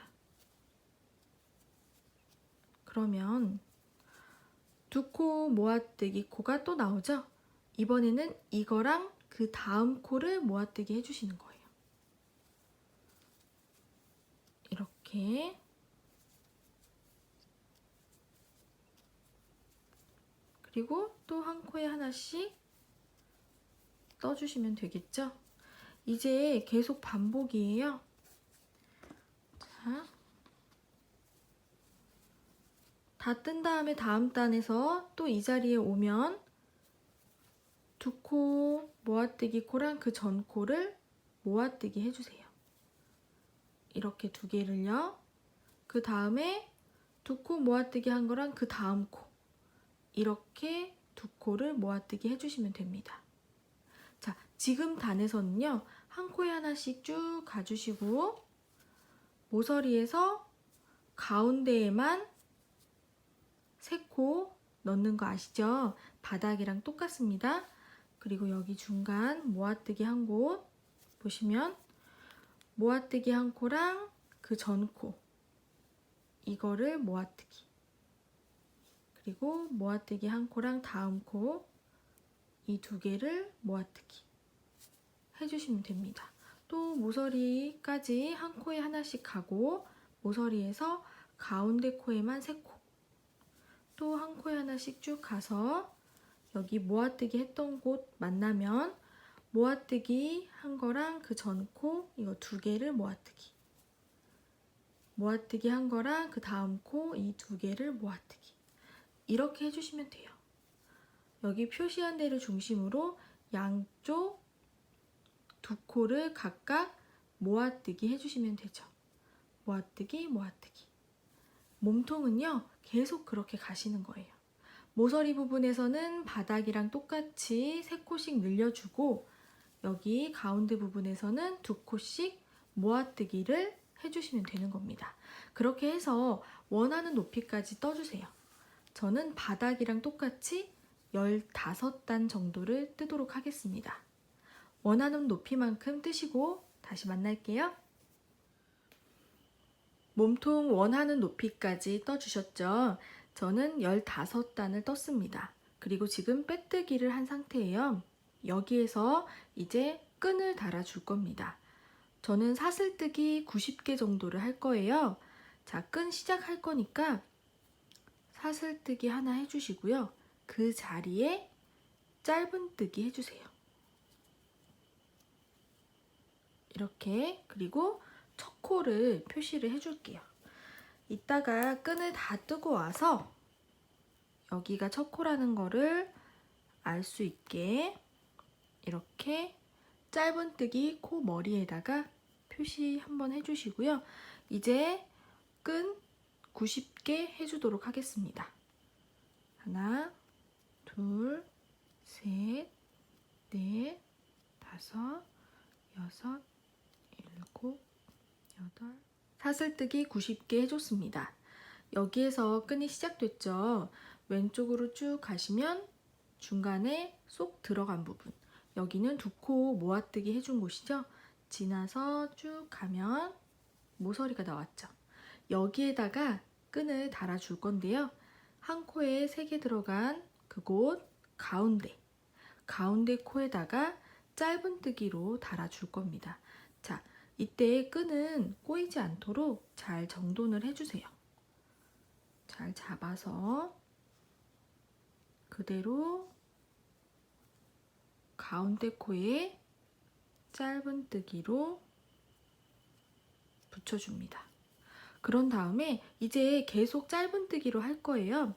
그러면 2코 모아뜨기 코가 또 나오죠? 이번에는 이거랑 그 다음 코를 모아뜨기 해주시는 거예요. 이렇게. 그리고 또 한 코에 하나씩 떠주시면 되겠죠? 이제 계속 반복이에요. 자, 다 뜬 다음에 다음 단에서 또 이 자리에 오면 2코 모아뜨기 코랑 그 전 코를 모아뜨기 해주세요. 이렇게 2개를요. 그 다음에 2코 모아뜨기 한 거랑 그 다음 코, 이렇게 2코를 모아뜨기 해주시면 됩니다. 자, 지금 단에서는요, 한 코에 하나씩 쭉 가주시고 모서리에서 가운데에만 3코 넣는 거 아시죠? 바닥이랑 똑같습니다. 그리고 여기 중간 모아뜨기 한 곳 보시면 모아뜨기 한 코랑 그 전 코, 이거를 모아뜨기, 그리고 모아뜨기 한 코랑 다음 코, 이 2개를 모아뜨기 해주시면 됩니다. 또 모서리까지 한 코에 하나씩 가고 모서리에서 가운데 코에만 3코, 또 한 코에 하나씩 쭉 가서 여기 모아뜨기 했던 곳 만나면 모아뜨기 한 거랑 그 전 코, 이거 2개를 모아뜨기, 모아뜨기 한 거랑 그 다음 코, 이 2개를 모아뜨기, 이렇게 해주시면 돼요. 여기 표시한 데를 중심으로 양쪽 2코를 각각 모아뜨기 해주시면 되죠. 모아뜨기, 모아뜨기. 몸통은요, 계속 그렇게 가시는 거예요. 모서리 부분에서는 바닥이랑 똑같이 3코씩 늘려주고 여기 가운데 부분에서는 2코씩 모아뜨기를 해주시면 되는 겁니다. 그렇게 해서 원하는 높이까지 떠주세요. 저는 바닥이랑 똑같이 15단 정도를 뜨도록 하겠습니다. 원하는 높이만큼 뜨시고 다시 만날게요. 몸통 원하는 높이까지 떠주셨죠? 저는 15단을 떴습니다. 그리고 지금 빼뜨기를 한 상태예요. 여기에서 이제 끈을 달아줄 겁니다. 저는 사슬뜨기 90개 정도를 할 거예요. 자, 끈 시작할 거니까 사슬뜨기 하나 해주시고요. 그 자리에 짧은뜨기 해주세요. 이렇게. 그리고 첫 코를 표시를 해줄게요. 이따가 끈을 다 뜨고 와서 여기가 첫 코라는 거를 알 수 있게 이렇게 짧은뜨기 코 머리에다가 표시 한번 해주시고요. 이제 끈 90개 해주도록 하겠습니다. 하나, 둘, 셋, 넷, 다섯, 여섯, 일곱, 여덟. 사슬뜨기 90개 해줬습니다. 여기에서 끈이 시작됐죠. 왼쪽으로 쭉 가시면 중간에 쏙 들어간 부분, 여기는 두 코 모아뜨기 해준 곳이죠. 지나서 쭉 가면 모서리가 나왔죠. 여기에다가 끈을 달아줄 건데요. 한 코에 3개 들어간 그곳 가운데 코에다가 짧은뜨기로 달아줄 겁니다. 자, 이때 끈은 꼬이지 않도록 잘 정돈을 해주세요. 잘 잡아서 그대로 가운데 코에 짧은뜨기로 붙여줍니다. 그런 다음에 이제 계속 짧은뜨기로 할 거예요.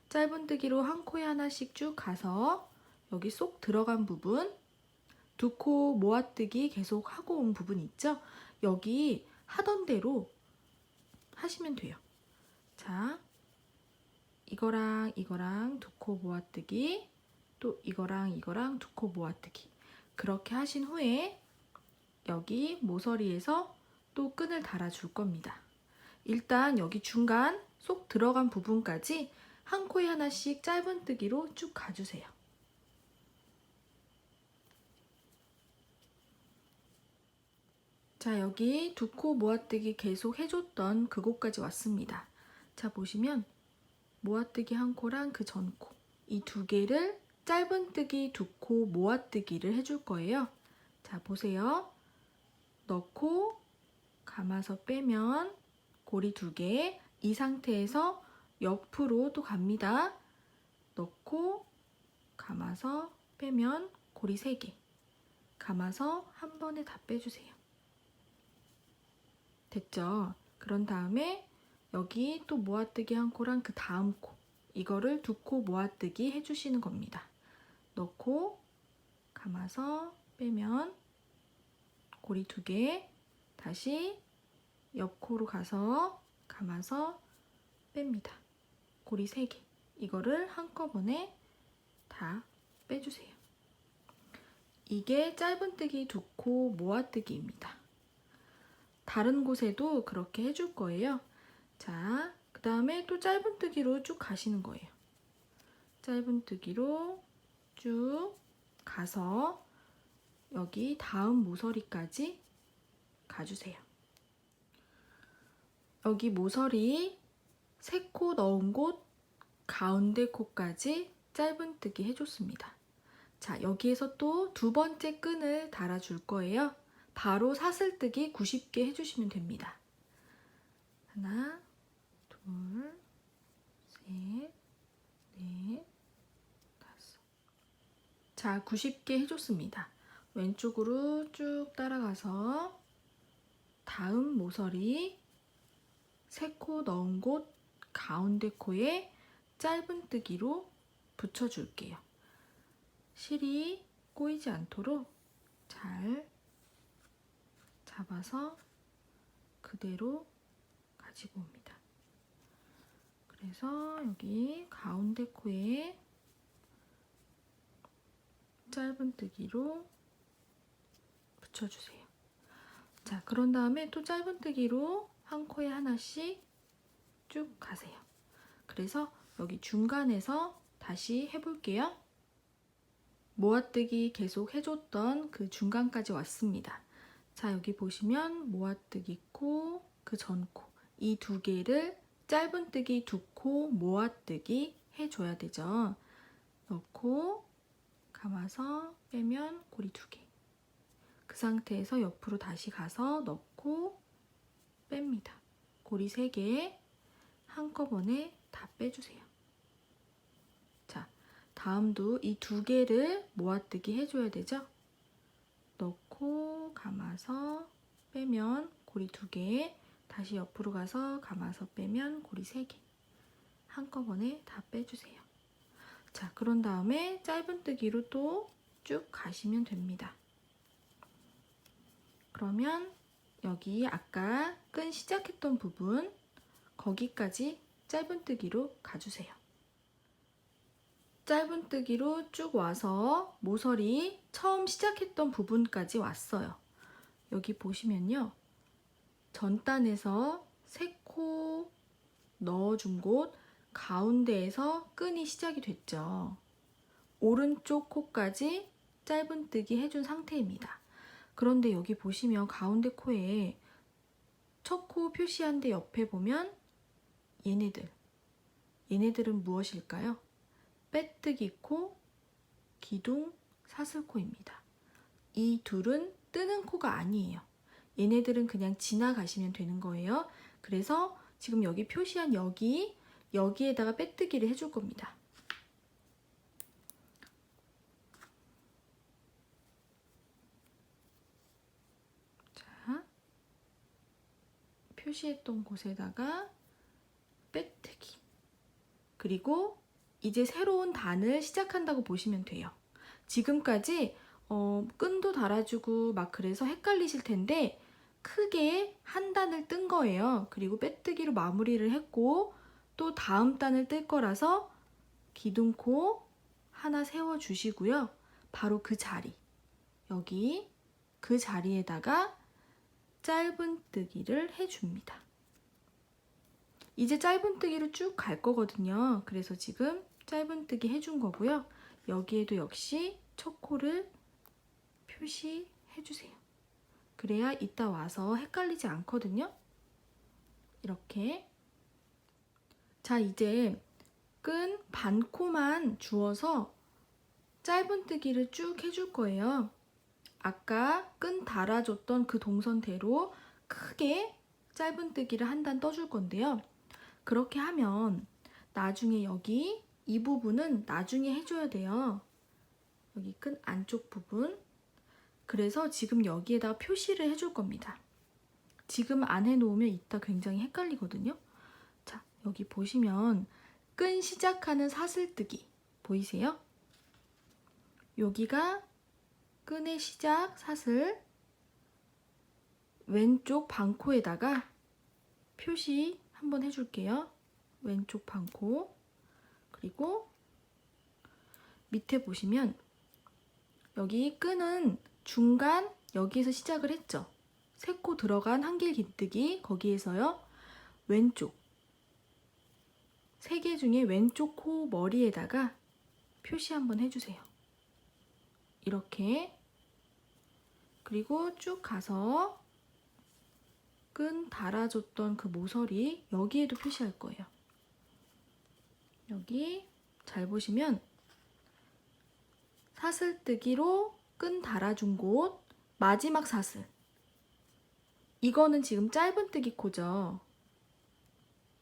짧은뜨기로 한 코에 하나씩 쭉 가서 여기 쏙 들어간 부분, 두 코 모아뜨기 계속 하고 온 부분 있죠? 여기 하던 대로 하시면 돼요. 자, 이거랑 두 코 모아뜨기, 또 이거랑 두 코 모아뜨기. 그렇게 하신 후에 여기 모서리에서 또 끈을 달아줄 겁니다. 일단 여기 중간 쏙 들어간 부분까지 한 코에 하나씩 짧은뜨기로 쭉 가주세요. 자, 여기 두 코 모아뜨기 계속 해줬던 그곳까지 왔습니다. 자, 보시면 모아뜨기 한 코랑 그 전 코, 이 두 개를 짧은뜨기 두 코 모아뜨기를 해줄 거예요. 자, 보세요. 넣고 감아서 빼면 고리 2개, 이 상태에서 옆으로 또 갑니다. 넣고 감아서 빼면 고리 3개, 감아서 한 번에 다 빼주세요. 됐죠? 그런 다음에 여기 또 모아뜨기 한 코랑 그 다음 코, 이거를 두 코 모아뜨기 해주시는 겁니다. 넣고 감아서 빼면 고리 2개, 다시 옆 코로 가서 감아서 뺍니다. 고리 3개, 이거를 한꺼번에 다 빼주세요. 이게 짧은뜨기 두 코 모아뜨기입니다. 다른 곳에도 그렇게 해줄 거예요. 자, 그 다음에 또 짧은뜨기로 쭉 가시는 거예요. 짧은뜨기로 쭉 가서 여기 다음 모서리까지 가주세요. 여기 모서리 3코 넣은 곳 가운데 코까지 짧은뜨기 해줬습니다. 자, 여기에서 또 두 번째 끈을 달아줄 거예요. 바로 사슬뜨기 90개 해주시면 됩니다. 하나, 둘, 셋, 넷, 다섯. 자, 90개 해줬습니다. 왼쪽으로 쭉 따라가서 다음 모서리 3코 넣은 곳 가운데 코에 짧은뜨기로 붙여줄게요. 실이 꼬이지 않도록 잘 잡아서 그대로 가지고 옵니다. 그래서 여기 가운데 코에 짧은뜨기로 붙여주세요. 자, 그런 다음에 또 짧은뜨기로 한 코에 하나씩 쭉 가세요. 그래서 여기 중간에서 다시 해볼게요. 모아뜨기 계속 해줬던 그 중간까지 왔습니다. 자, 여기 보시면 모아뜨기 코, 그 전 코, 이 두 개를 짧은뜨기 두 코 모아뜨기 해줘야 되죠. 넣고 감아서 빼면 고리 2개. 그 상태에서 옆으로 다시 가서 넣고 뺍니다. 고리 3개 한꺼번에 다 빼주세요. 자, 다음도 이 두 개를 모아뜨기 해줘야 되죠. 넣고 감아서 빼면 고리 2개, 다시 옆으로 가서 감아서 빼면 고리 3개 한꺼번에 다 빼주세요. 자, 그런 다음에 짧은뜨기로 또 쭉 가시면 됩니다. 그러면 여기 아까 끈 시작했던 부분 거기까지 짧은뜨기로 가주세요. 짧은뜨기로 쭉 와서 모서리 처음 시작했던 부분까지 왔어요. 여기 보시면요. 전단에서 3코 넣어준 곳 가운데에서 끈이 시작이 됐죠. 오른쪽 코까지 짧은뜨기 해준 상태입니다. 그런데 여기 보시면 가운데 코에 첫 코 표시한 데 옆에 보면 얘네들은 무엇일까요? 빼뜨기 코, 기둥, 사슬코입니다. 이 둘은 뜨는 코가 아니에요. 얘네들은 그냥 지나가시면 되는 거예요. 그래서 지금 여기 표시한 여기에다가 빼뜨기를 해줄 겁니다. 자, 표시했던 곳에다가 빼뜨기. 그리고 이제 새로운 단을 시작한다고 보시면 돼요. 지금까지 끈도 달아주고 막 그래서 헷갈리실 텐데 크게 한 단을 뜬 거예요. 그리고 빼뜨기로 마무리를 했고 또 다음 단을 뜰 거라서 기둥코 하나 세워주시고요. 바로 그 자리, 여기 그 자리에다가 짧은뜨기를 해줍니다. 이제 짧은뜨기로 쭉 갈 거거든요. 그래서 지금 짧은뜨기 해준 거고요. 여기에도 역시 첫 코를 표시해주세요. 그래야 이따 와서 헷갈리지 않거든요. 이렇게. 자, 이제 끈 반코만 주어서 짧은뜨기를 쭉 해줄 거예요. 아까 끈 달아줬던 그 동선대로 크게 짧은뜨기를 한 단 떠줄 건데요. 그렇게 하면 나중에 여기 이 부분은 나중에 해줘야 돼요. 여기 끈 안쪽 부분. 그래서 지금 여기에다 표시를 해줄 겁니다. 지금 안 해놓으면 이따 굉장히 헷갈리거든요. 자, 여기 보시면 끈 시작하는 사슬뜨기 보이세요? 여기가 끈의 시작 사슬, 왼쪽 반코에다가 표시 한번 해줄게요. 왼쪽 반코. 그리고 밑에 보시면 여기 끈은 중간 여기에서 시작을 했죠. 3코 들어간 한길 긴뜨기 거기에서요. 왼쪽 3개 중에 왼쪽 코 머리에다가 표시 한번 해주세요. 이렇게. 그리고 쭉 가서 끈 달아줬던 그 모서리 여기에도 표시할 거예요. 여기 잘 보시면 사슬뜨기로 끈 달아준 곳 마지막 사슬. 이거는 지금 짧은뜨기 코죠.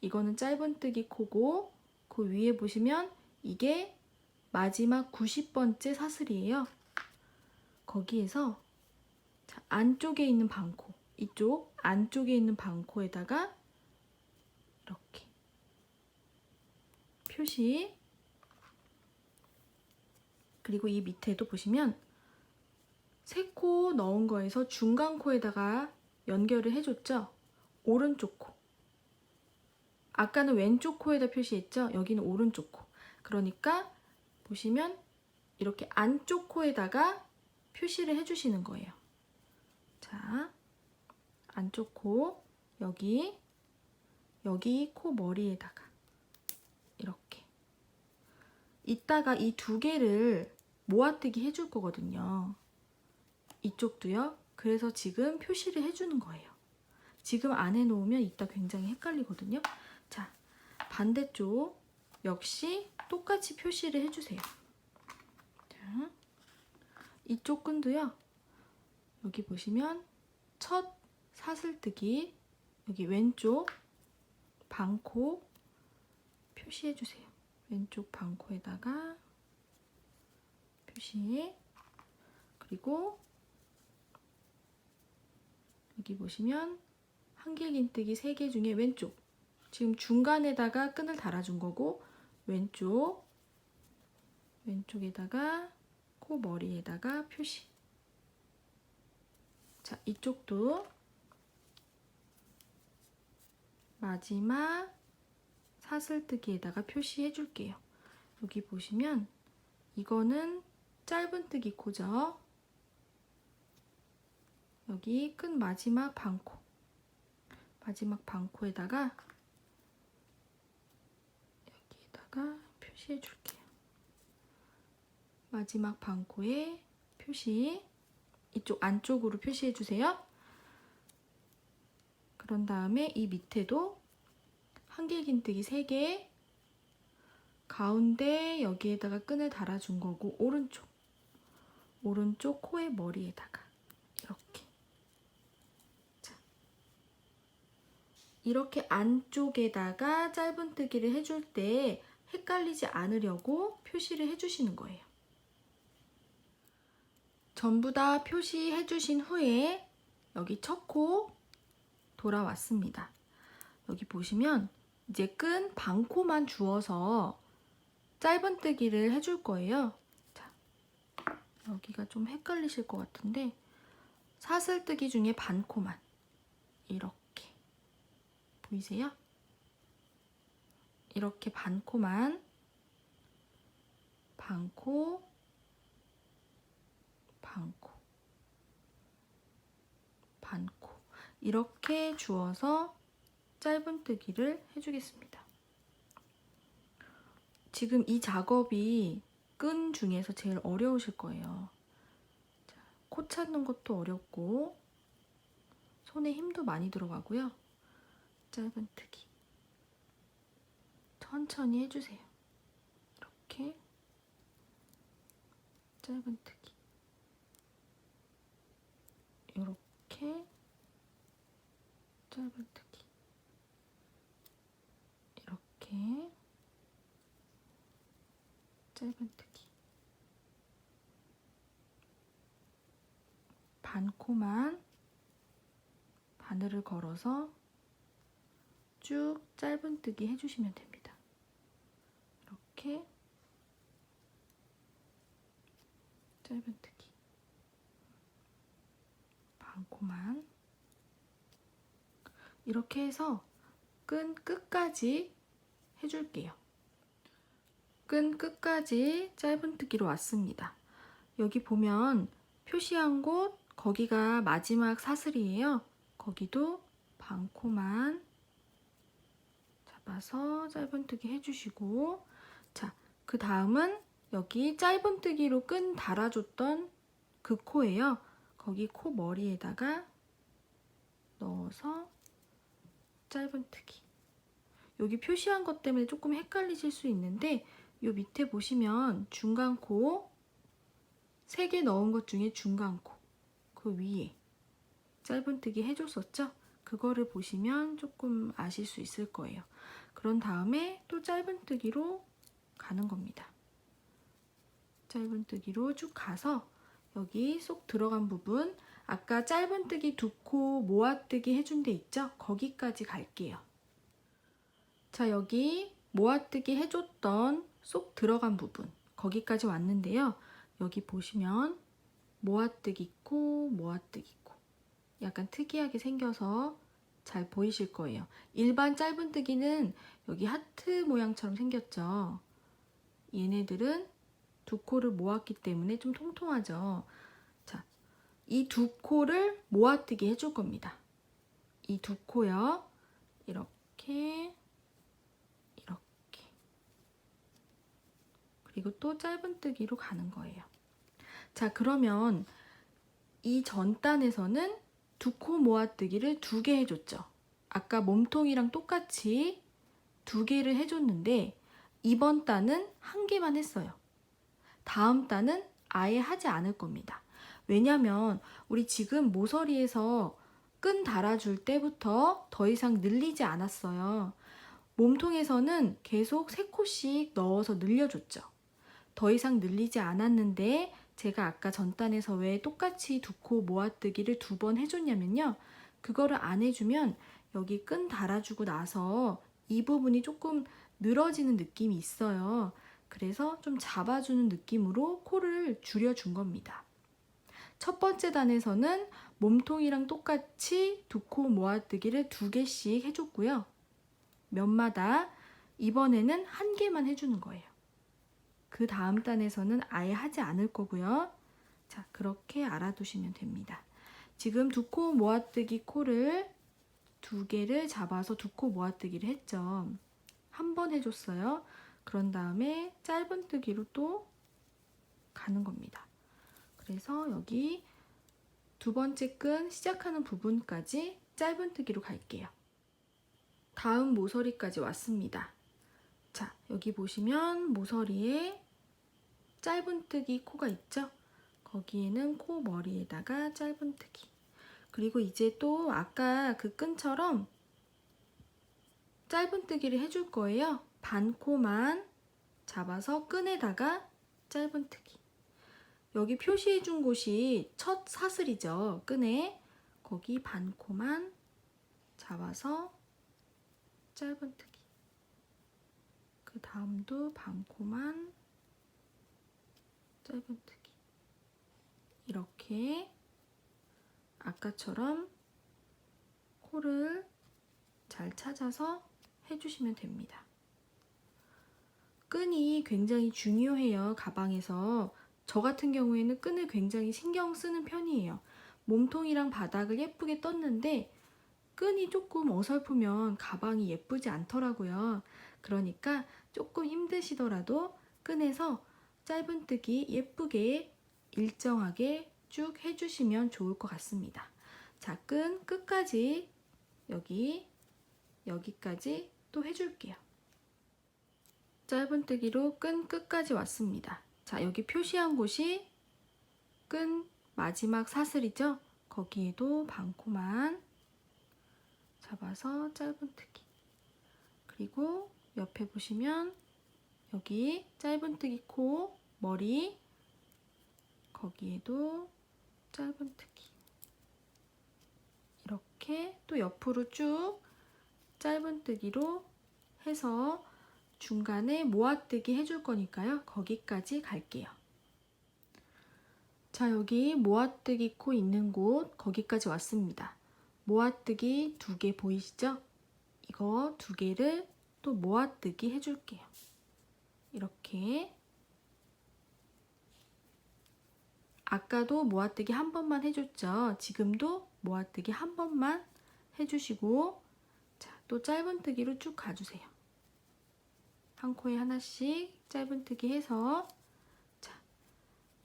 이거는 짧은뜨기 코고 그 위에 보시면 이게 마지막 90번째 사슬이에요. 거기에서 자, 안쪽에 있는 반코, 이쪽 안쪽에 있는 반코에다가 이렇게 표시. 그리고 이 밑에도 보시면 3코 넣은 거에서 중간 코에다가 연결을 해줬죠. 오른쪽 코. 아까는 왼쪽 코에다 표시했죠. 여기는 오른쪽 코. 그러니까 보시면 이렇게 안쪽 코에다가 표시를 해주시는 거예요. 자, 안쪽 코 여기 코 머리에다가 이렇게. 이따가 이 2개를 모아뜨기 해줄 거거든요. 이쪽도요. 그래서 지금 표시를 해주는 거예요. 지금 안 해놓으면 이따 굉장히 헷갈리거든요. 자, 반대쪽 역시 똑같이 표시를 해주세요. 자, 이쪽 끈도요. 여기 보시면 첫 사슬뜨기 여기 왼쪽 반코 표시해주세요. 왼쪽 반코에다가 표시. 그리고 여기 보시면 한길 긴뜨기 3개 중에 왼쪽 지금 중간에다가 끈을 달아준 거고 왼쪽에다가 코 머리에다가 표시. 자, 이쪽도 마지막 사슬뜨기에다가 표시해 줄게요. 여기 보시면 이거는 짧은뜨기 코죠. 여기 끝 마지막 반코. 마지막 반코에다가 여기에다가 표시해 줄게요. 마지막 반코에 표시. 이쪽 안쪽으로 표시해 주세요. 그런 다음에 이 밑에도 한길긴뜨기 3개, 가운데 여기에다가 끈을 달아준 거고, 오른쪽 코의 머리에다가 이렇게. 자, 이렇게 안쪽에다가 짧은뜨기를 해줄 때 헷갈리지 않으려고 표시를 해주시는 거예요. 전부 다 표시해 주신 후에 여기 첫 코 돌아왔습니다. 여기 보시면 이제 끈 반코만 주어서 짧은뜨기를 해줄 거예요. 자, 여기가 좀 헷갈리실 것 같은데 사슬뜨기 중에 반코만 이렇게 보이세요? 이렇게 반코만, 반코, 반코, 반코 이렇게 주어서 짧은뜨기를 해주겠습니다. 지금 이 작업이 끈 중에서 제일 어려우실 거예요. 자, 코 찾는 것도 어렵고 손에 힘도 많이 들어가고요. 짧은뜨기 천천히 해주세요. 이렇게 짧은뜨기 이렇게 짧은뜨기 이렇게 짧은뜨기 반코만 바늘을 걸어서 쭉 짧은뜨기 해주시면 됩니다. 이렇게 짧은뜨기 반코만 이렇게 해서 끈 끝까지 해줄게요. 끈 끝까지 짧은뜨기로 왔습니다. 여기 보면 표시한 곳 거기가 마지막 사슬이에요. 거기도 반코만 잡아서 짧은뜨기 해주시고, 자, 그 다음은 여기 짧은뜨기로 끈 달아줬던 그 코예요. 거기 코 머리에다가 넣어서 짧은뜨기. 여기 표시한 것 때문에 조금 헷갈리실 수 있는데 요 밑에 보시면 중간코 3개 넣은 것 중에 중간코 그 위에 짧은뜨기 해줬었죠? 그거를 보시면 조금 아실 수 있을 거예요. 그런 다음에 또 짧은뜨기로 가는 겁니다. 짧은뜨기로 쭉 가서 여기 쏙 들어간 부분, 아까 짧은뜨기 2코 모아뜨기 해준 데 있죠? 거기까지 갈게요. 자, 여기 모아뜨기 해줬던 쏙 들어간 부분 거기까지 왔는데요. 여기 보시면 모아뜨기 코, 모아뜨기 코 약간 특이하게 생겨서 잘 보이실 거예요. 일반 짧은뜨기는 여기 하트 모양처럼 생겼죠. 얘네들은 2코를 모았기 때문에 좀 통통하죠. 자, 이 2코를 모아뜨기 해줄 겁니다. 이 2코요. 이렇게 이렇게 그리고 또 짧은뜨기로 가는 거예요. 자, 그러면 이 전 단에서는 2코 모아뜨기를 2개 해줬죠. 아까 몸통이랑 똑같이 2개를 해줬는데 이번 단은 1개만 했어요. 다음 단은 아예 하지 않을 겁니다. 왜냐면 우리 지금 모서리에서 끈 달아줄 때부터 더 이상 늘리지 않았어요. 몸통에서는 계속 3코씩 넣어서 늘려줬죠. 더 이상 늘리지 않았는데 제가 아까 전단에서 왜 똑같이 2코 모아뜨기를 2번 해줬냐면요. 그거를 안 해주면 여기 끈 달아주고 나서 이 부분이 조금 늘어지는 느낌이 있어요. 그래서 좀 잡아주는 느낌으로 코를 줄여준 겁니다. 첫 번째 단에서는 몸통이랑 똑같이 두 코 모아뜨기를 2개씩 해줬고요. 면마다 이번에는 1개만 해주는 거예요. 그 다음 단에서는 아예 하지 않을 거고요. 자, 그렇게 알아두시면 됩니다. 지금 두 코 모아뜨기 코를 2개를 잡아서 두 코 모아뜨기를 했죠. 한 번 해줬어요. 그런 다음에 짧은뜨기로 또 가는 겁니다. 그래서 여기 두 번째 끈 시작하는 부분까지 짧은뜨기로 갈게요. 다음 모서리까지 왔습니다. 자, 여기 보시면 모서리에 짧은뜨기 코가 있죠? 거기에는 코 머리에다가 짧은뜨기. 그리고 이제 또 아까 그 끈처럼 짧은뜨기를 해줄 거예요. 반 코만 잡아서 끈에다가 짧은뜨기. 여기 표시해 준 곳이 첫 사슬이죠. 끈에 거기 반 코만 잡아서 짧은뜨기. 그 다음도 반 코만 짧은뜨기. 이렇게 아까처럼 코를 잘 찾아서 해주시면 됩니다. 끈이 굉장히 중요해요. 가방에서. 저 같은 경우에는 끈을 굉장히 신경 쓰는 편이에요. 몸통이랑 바닥을 예쁘게 떴는데 끈이 조금 어설프면 가방이 예쁘지 않더라고요. 그러니까 조금 힘드시더라도 끈에서 짧은뜨기 예쁘게 일정하게 쭉 해주시면 좋을 것 같습니다. 자, 끈 끝까지 여기까지 또 해줄게요. 짧은뜨기로 끈 끝까지 왔습니다. 자, 여기 표시한 곳이 끈 마지막 사슬이죠? 거기에도 반 코만 잡아서 짧은뜨기. 그리고 옆에 보시면 여기 짧은뜨기 코 머리 거기에도 짧은뜨기. 이렇게 또 옆으로 쭉 짧은뜨기로 해서 중간에 모아뜨기 해줄 거니까요. 거기까지 갈게요. 자, 여기 모아뜨기 코 있는 곳 거기까지 왔습니다. 모아뜨기 2개 보이시죠? 이거 2개를 또 모아뜨기 해줄게요. 이렇게 아까도 모아뜨기 한 번만 해줬죠? 지금도 모아뜨기 한 번만 해주시고 자, 또 짧은뜨기로 쭉 가주세요. 한 코에 하나씩 짧은뜨기 해서 자,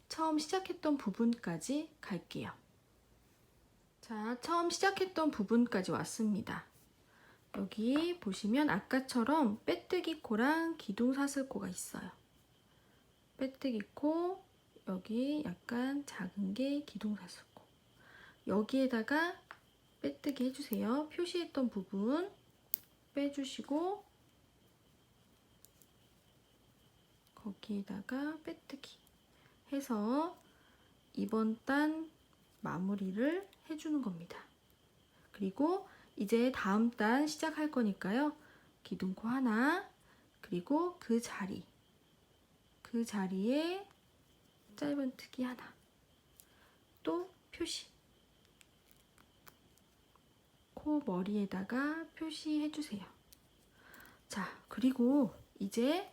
처음 시작했던 부분까지 갈게요. 자, 처음 시작했던 부분까지 왔습니다. 여기 보시면 아까처럼 빼뜨기 코랑 기둥사슬코가 있어요. 빼뜨기 코, 여기 약간 작은 게 기둥사슬코. 여기에다가 빼뜨기 해주세요. 표시했던 부분 빼주시고 거기에다가 빼뜨기 해서 이번 단 마무리를 해주는 겁니다. 그리고 이제 다음 단 시작할 거니까요. 기둥코 하나, 그리고 그 자리에 짧은뜨기 하나, 또 표시. 코 머리에다가 표시해주세요. 자, 그리고 이제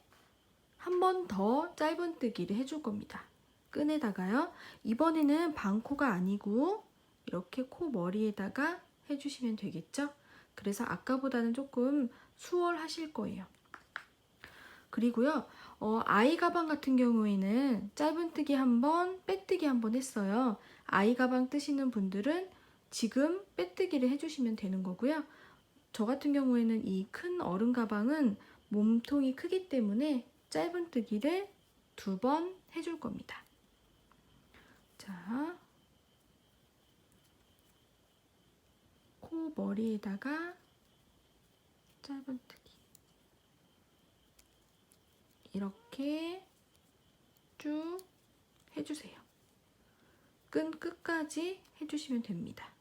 한 번 더 짧은뜨기를 해줄 겁니다. 끈에다가요. 이번에는 반코가 아니고 이렇게 코 머리에다가 해주시면 되겠죠? 그래서 아까보다는 조금 수월하실 거예요. 그리고요, 아이 가방 같은 경우에는 짧은뜨기 한 번, 빼뜨기 한 번 했어요. 아이 가방 뜨시는 분들은 지금 빼뜨기를 해주시면 되는 거고요. 저 같은 경우에는 이 큰 어른 가방은 몸통이 크기 때문에 짧은뜨기를 2번 해줄 겁니다. 자, 코 머리에다가 짧은뜨기. 이렇게 쭉 해주세요. 끈 끝까지 해주시면 됩니다.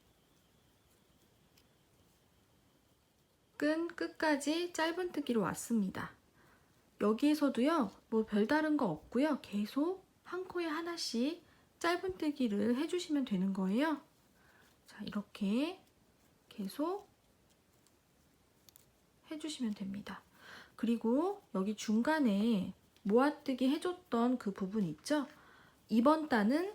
끈 끝까지 짧은뜨기로 왔습니다. 여기에서도요, 뭐 별다른 거 없고요. 계속 한 코에 하나씩 짧은뜨기를 해주시면 되는 거예요. 자, 이렇게 계속 해주시면 됩니다. 그리고 여기 중간에 모아뜨기 해줬던 그 부분 있죠? 이번 단은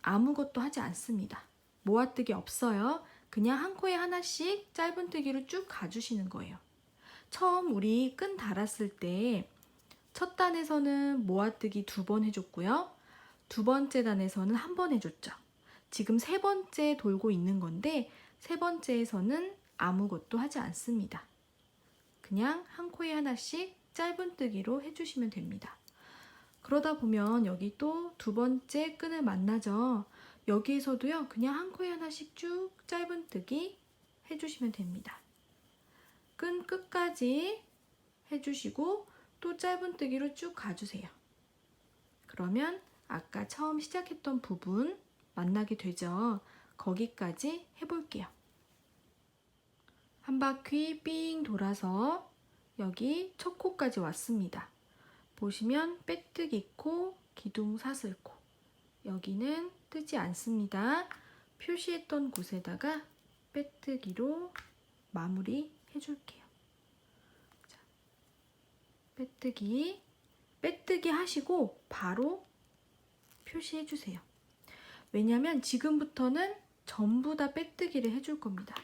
아무것도 하지 않습니다. 모아뜨기 없어요. 그냥 한 코에 하나씩 짧은뜨기로 쭉 가주시는 거예요. 처음 우리 끈 달았을 때 첫 단에서는 모아뜨기 2번 해줬고요. 두 번째 단에서는 1번 해줬죠. 지금 세 번째 돌고 있는 건데 세 번째에서는 아무것도 하지 않습니다. 그냥 한 코에 하나씩 짧은뜨기로 해주시면 됩니다. 그러다 보면 여기 또 두 번째 끈을 만나죠. 여기에서도요, 그냥 한 코에 하나씩 쭉 짧은뜨기 해주시면 됩니다. 끈 끝까지 해주시고 또 짧은뜨기로 쭉 가주세요. 그러면 아까 처음 시작했던 부분 만나게 되죠. 거기까지 해볼게요. 한 바퀴 삥 돌아서 여기 첫 코까지 왔습니다. 보시면 빼뜨기 코, 기둥 사슬 코. 여기는 뜨지 않습니다. 표시했던 곳에다가 빼뜨기로 마무리 해줄게요. 자, 빼뜨기 하시고 바로 표시해 주세요. 왜냐면 지금부터는 전부 다 빼뜨기를 해줄 겁니다.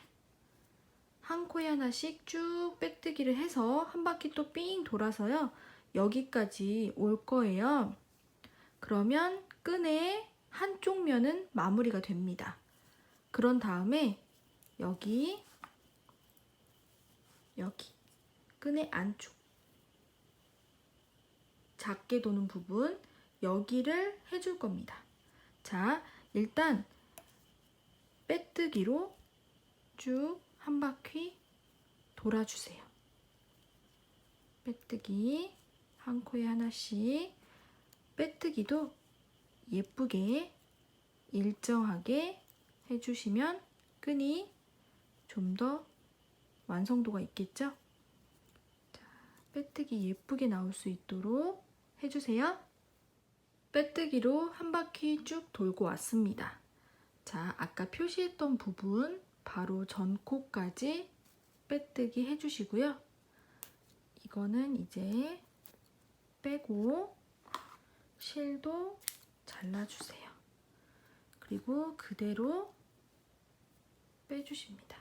한 코에 하나씩 쭉 빼뜨기를 해서 한 바퀴 또 삥 돌아서요. 여기까지 올 거예요. 그러면 끈의 한쪽 면은 마무리가 됩니다. 그런 다음에 여기 끈의 안쪽 작게 도는 부분 여기를 해줄 겁니다. 자, 일단 빼뜨기로 쭉 한 바퀴 돌아주세요. 빼뜨기 한 코에 하나씩. 빼뜨기도 예쁘게 일정하게 해주시면 끈이 좀 더 완성도가 있겠죠? 자, 빼뜨기 예쁘게 나올 수 있도록 해주세요. 빼뜨기로 한 바퀴 쭉 돌고 왔습니다. 자, 아까 표시했던 부분 바로 전코까지 빼뜨기 해주시고요. 이거는 이제 빼고 실도 잘라주세요. 그리고 그대로 빼주십니다.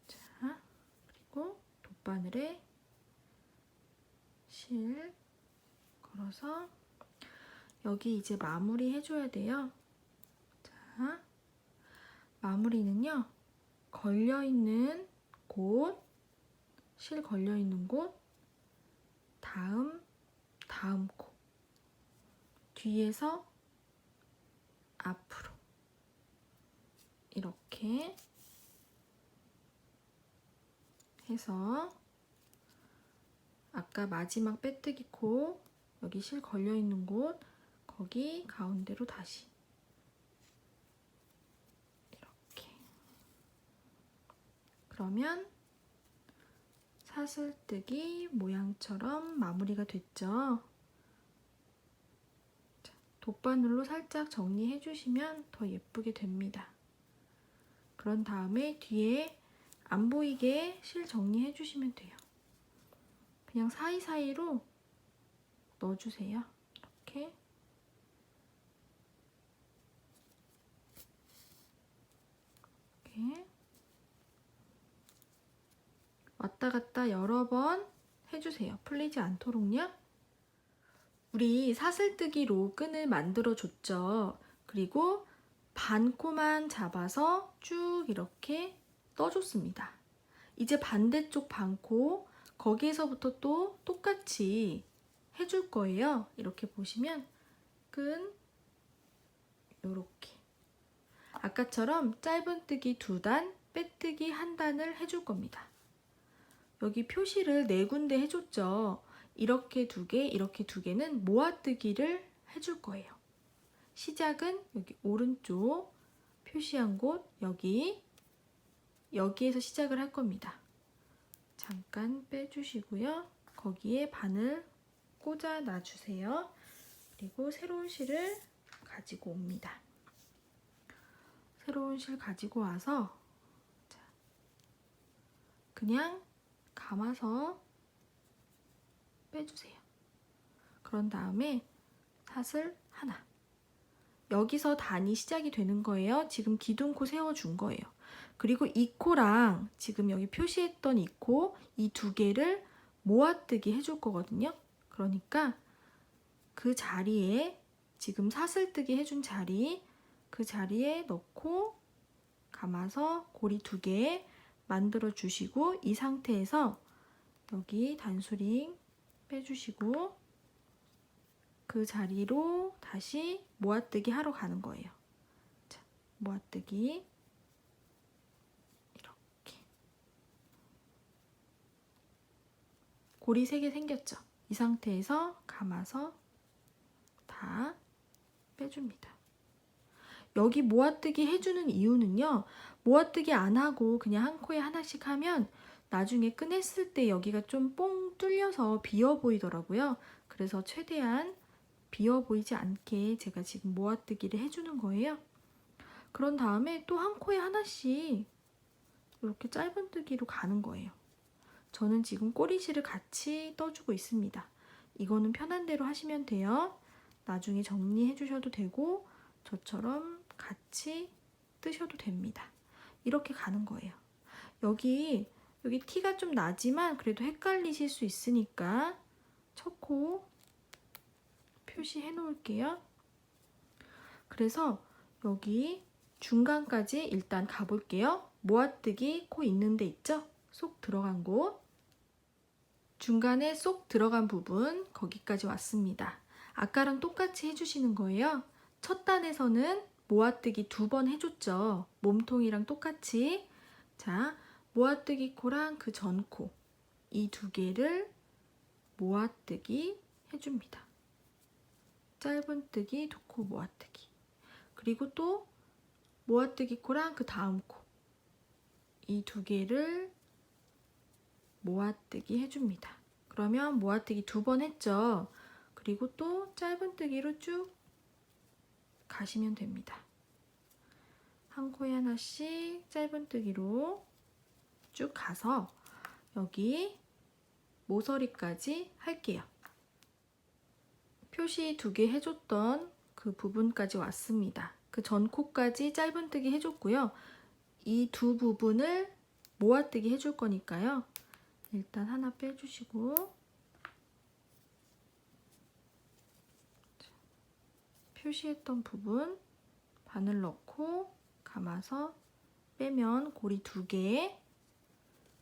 자, 그리고 돗바늘에 실 걸어서 여기 이제 마무리 해줘야 돼요. 자, 마무리는요, 걸려있는 곳, 실 걸려있는 곳, 다음 코, 뒤에서 앞으로 이렇게 해서 아까 마지막 빼뜨기 코, 여기 실 걸려있는 곳, 거기 가운데로 다시 이렇게. 그러면 사슬뜨기 모양처럼 마무리가 됐죠. 자, 돗바늘로 살짝 정리해 주시면 더 예쁘게 됩니다. 그런 다음에 뒤에 안 보이게 실 정리해 주시면 돼요. 그냥 사이사이로 넣어주세요. 이렇게. 이렇게. 왔다 갔다 여러 번 해주세요. 풀리지 않도록요. 우리 사슬뜨기로 끈을 만들어 줬죠. 그리고 반코만 잡아서 쭉 이렇게 떠줬습니다. 이제 반대쪽 반코, 거기에서부터 또 똑같이 해줄 거예요. 이렇게 보시면 끈 요렇게 아까처럼 짧은뜨기 2단, 빼뜨기 1단을 해줄 겁니다. 여기 표시를 4군데 해줬죠. 이렇게 2개, 이렇게 2개는 모아뜨기를 해줄 거예요. 시작은 여기 오른쪽 표시한 곳, 여기에서 시작을 할 겁니다. 잠깐 빼주시고요. 거기에 바늘 꽂아 놔주세요. 그리고 새로운 실을 가지고 옵니다. 새로운 실 가지고 와서 그냥 감아서 빼주세요. 그런 다음에 사슬 하나. 여기서 단이 시작이 되는 거예요. 지금 기둥코 세워준 거예요. 그리고 이 코랑 지금 여기 표시했던 이 코, 이 두 개를 모아뜨기 해줄 거거든요. 그러니까 그 자리에 지금 사슬뜨기 해준 자리, 그 자리에 넣고 감아서 고리 두 개 만들어 주시고, 이 상태에서 여기 단수링 빼주시고 그 자리로 다시 모아뜨기 하러 가는 거예요. 자, 모아뜨기 이렇게 고리 3개 생겼죠? 이 상태에서 감아서 다 빼줍니다. 여기 모아뜨기 해주는 이유는요, 모아뜨기 안 하고 그냥 한 코에 하나씩 하면 나중에 꺼냈을 때 여기가 좀 뽕 뚫려서 비어 보이더라고요. 그래서 최대한 비어 보이지 않게 제가 지금 모아뜨기를 해주는 거예요. 그런 다음에 또 한 코에 하나씩 이렇게 짧은뜨기로 가는 거예요. 저는 지금 꼬리실을 같이 떠주고 있습니다. 이거는 편한 대로 하시면 돼요. 나중에 정리해 주셔도 되고 저처럼 같이 뜨셔도 됩니다. 이렇게 가는 거예요. 여기 티가 좀 나지만 그래도 헷갈리실 수 있으니까 첫 코 표시해 놓을게요. 그래서 여기 중간까지 일단 가볼게요. 모아뜨기 코 있는 데 있죠? 쏙 들어간 곳. 중간에 쏙 들어간 부분, 거기까지 왔습니다. 아까랑 똑같이 해주시는 거예요. 첫 단에서는 모아뜨기 2번 해줬죠. 몸통이랑 똑같이. 자, 모아뜨기 코랑 그 전 코, 이 두 개를 모아뜨기 해줍니다. 짧은뜨기 2코 모아뜨기. 그리고 또 모아뜨기 코랑 그 다음 코, 이 두 개를 모아뜨기 해줍니다. 그러면 모아뜨기 2번 했죠. 그리고 또 짧은뜨기로 쭉 가시면 됩니다. 한 코에 하나씩 짧은뜨기로 쭉 가서 여기 모서리까지 할게요. 표시 2개 해줬던 그 부분까지 왔습니다. 그 전 코까지 짧은뜨기 해줬고요. 이 두 부분을 모아뜨기 해줄 거니까요. 일단 하나 빼주시고, 표시했던 부분 바늘 넣고 감아서 빼면 고리 2개.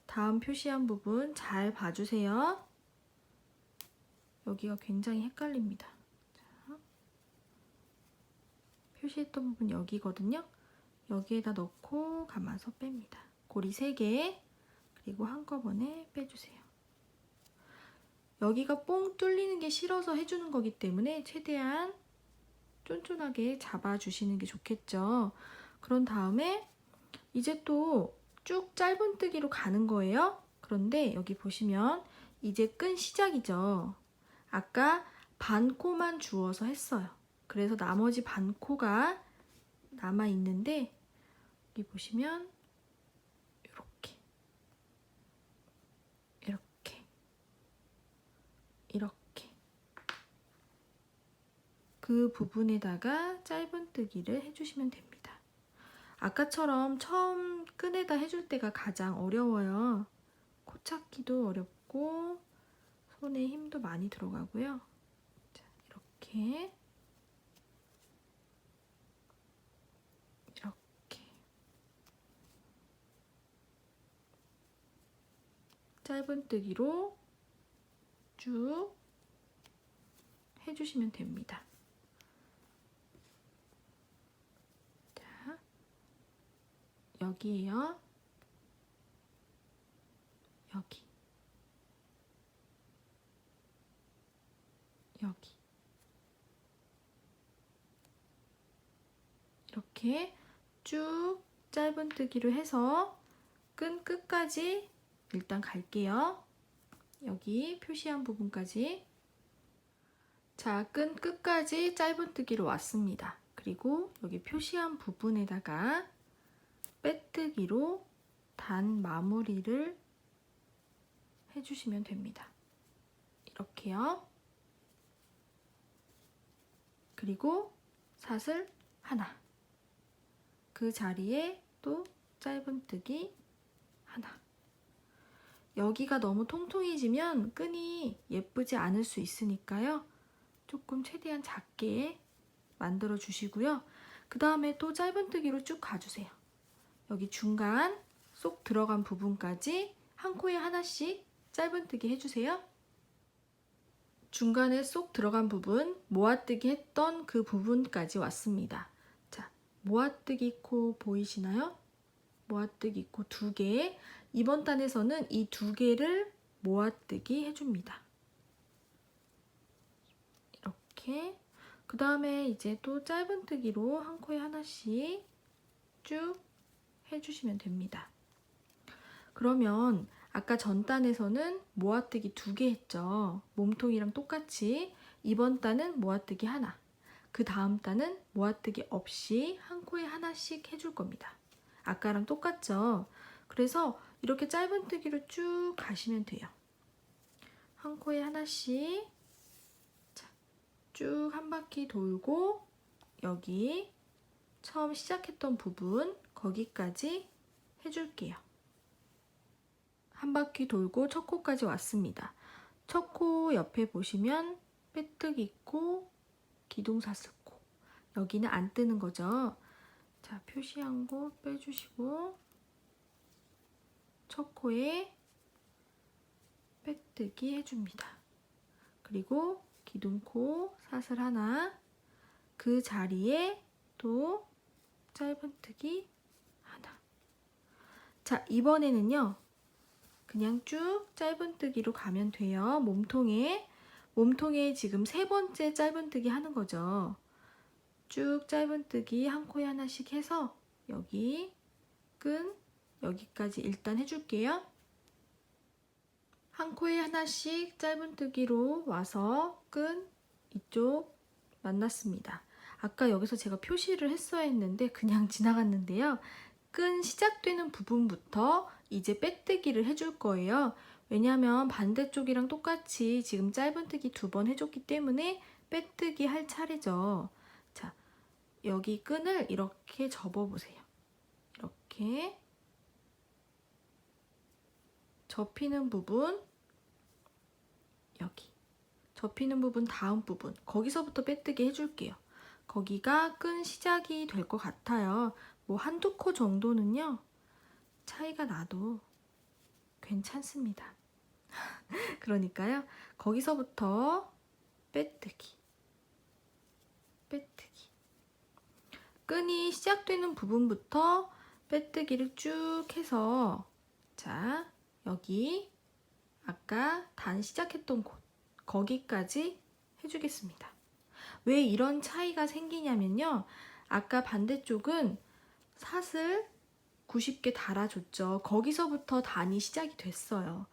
다음 표시한 부분 잘 봐주세요. 여기가 굉장히 헷갈립니다. 자, 표시했던 부분 여기거든요. 여기에다 넣고 감아서 뺍니다. 고리 3개, 그리고 한꺼번에 빼주세요. 여기가 뽕 뚫리는 게 싫어서 해주는 거기 때문에 최대한 쫀쫀하게 잡아주시는 게 좋겠죠. 그런 다음에 이제 또 쭉 짧은뜨기로 가는 거예요. 그런데 여기 보시면 이제 끈 시작이죠. 아까 반 코만 주워서 했어요. 그래서 나머지 반 코가 남아 있는데, 여기 보시면 이렇게 그 부분에다가 짧은뜨기를 해주시면 됩니다. 아까처럼 처음 끈에다 해줄 때가 가장 어려워요. 코 찾기도 어렵고 손에 힘도 많이 들어가고요. 자, 이렇게 짧은뜨기로 쭉 해주시면 됩니다. 자, 여기에요. 여기. 이렇게 쭉 짧은뜨기로 해서 끈 끝까지 일단 갈게요. 여기 표시한 부분까지. 자, 끈 끝까지 짧은뜨기로 왔습니다. 그리고 여기 표시한 부분에다가 빼뜨기로 단 마무리를 해주시면 됩니다. 이렇게요. 그리고 사슬 하나. 그 자리에 또 짧은뜨기 하나. 여기가 너무 통통해지면 끈이 예쁘지 않을 수 있으니까요. 조금 최대한 작게 만들어 주시고요. 그 다음에 또 짧은뜨기로 쭉 가주세요. 여기 중간 쏙 들어간 부분까지 한 코에 하나씩 짧은뜨기 해주세요. 중간에 쏙 들어간 부분, 모아뜨기 했던 그 부분까지 왔습니다. 자, 모아뜨기 코 보이시나요? 모아뜨기 코 2개. 이번 단에서는 이 2개를 모아뜨기 해줍니다. 이렇게. 그 다음에 이제 또 짧은뜨기로 한 코에 하나씩 쭉 해주시면 됩니다. 그러면 아까 전 단에서는 모아뜨기 2개 했죠. 몸통이랑 똑같이. 이번 단은 모아뜨기 하나. 그 다음 단은 모아뜨기 없이 한 코에 하나씩 해줄 겁니다. 아까랑 똑같죠. 그래서 이렇게 짧은뜨기로 쭉 가시면 돼요. 한 코에 하나씩 쭉 한 바퀴 돌고 여기 처음 시작했던 부분 거기까지 해줄게요. 한 바퀴 돌고 첫 코까지 왔습니다. 첫 코 옆에 보시면 빼뜨기 코, 기둥사슬코. 여기는 안 뜨는 거죠. 자, 표시한 곳 빼주시고 첫 코에 빼뜨기 해줍니다. 그리고 기둥코 사슬 하나, 그 자리에 또 짧은뜨기 하나. 자, 이번에는요. 그냥 쭉 짧은뜨기로 가면 돼요. 몸통에 지금 3번째 짧은뜨기 하는 거죠. 쭉 짧은뜨기 한 코에 하나씩 해서 여기 끈 여기까지 일단 해줄게요. 한 코에 하나씩 짧은뜨기로 와서 끈 이쪽 만났습니다. 아까 여기서 제가 표시를 했어야 했는데 그냥 지나갔는데요. 끈 시작되는 부분부터 이제 빼뜨기를 해줄 거예요. 왜냐하면 반대쪽이랑 똑같이 지금 짧은뜨기 2번 해줬기 때문에 빼뜨기 할 차례죠. 자, 여기 끈을 이렇게 접어보세요. 이렇게 접히는 부분, 여기 접히는 부분 다음 부분 거기서부터 빼뜨기 해줄게요. 거기가 끈 시작이 될 것 같아요. 뭐 한두 코 정도는요 차이가 나도 괜찮습니다. 그러니까요 거기서부터 빼뜨기 끈이 시작되는 부분부터 빼뜨기를 쭉 해서 자, 여기 아까 단 시작했던 곳 거기까지 해주겠습니다. 왜 이런 차이가 생기냐면요. 아까 반대쪽은 사슬 90개 달아줬죠. 거기서부터 단이 시작이 됐어요.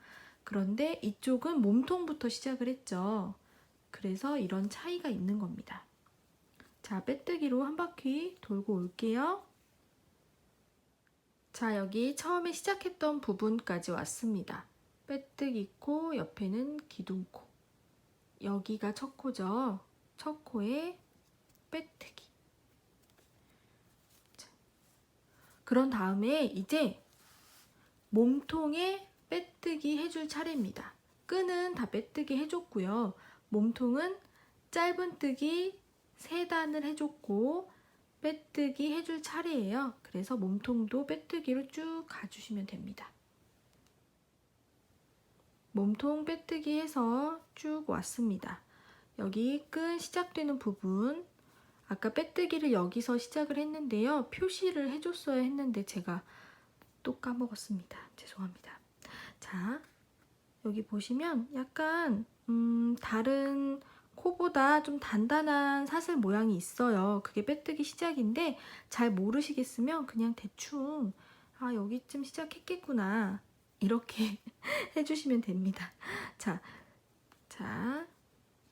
그런데 이쪽은 몸통부터 시작을 했죠. 그래서 이런 차이가 있는 겁니다. 자, 빼뜨기로 한 바퀴 돌고 올게요. 자, 여기 처음에 시작했던 부분까지 왔습니다. 빼뜨기 코, 옆에는 기둥코. 여기가 첫 코죠. 첫 코에 빼뜨기. 자, 그런 다음에 이제 몸통에 빼뜨기 해줄 차례입니다. 끈은 다 빼뜨기 해줬고요. 몸통은 짧은뜨기 3단을 해줬고 빼뜨기 해줄 차례예요. 그래서 몸통도 빼뜨기로 쭉 가주시면 됩니다. 몸통 빼뜨기 해서 쭉 왔습니다. 여기 끈 시작되는 부분 아까 빼뜨기를 여기서 시작을 했는데요. 표시를 해줬어야 했는데 제가 또 까먹었습니다. 죄송합니다. 자, 여기 보시면 약간 다른 코보다 좀 단단한 사슬 모양이 있어요. 그게 빼뜨기 시작인데 잘 모르시겠으면 그냥 대충 아 여기쯤 시작했겠구나 이렇게 해주시면 됩니다. 자,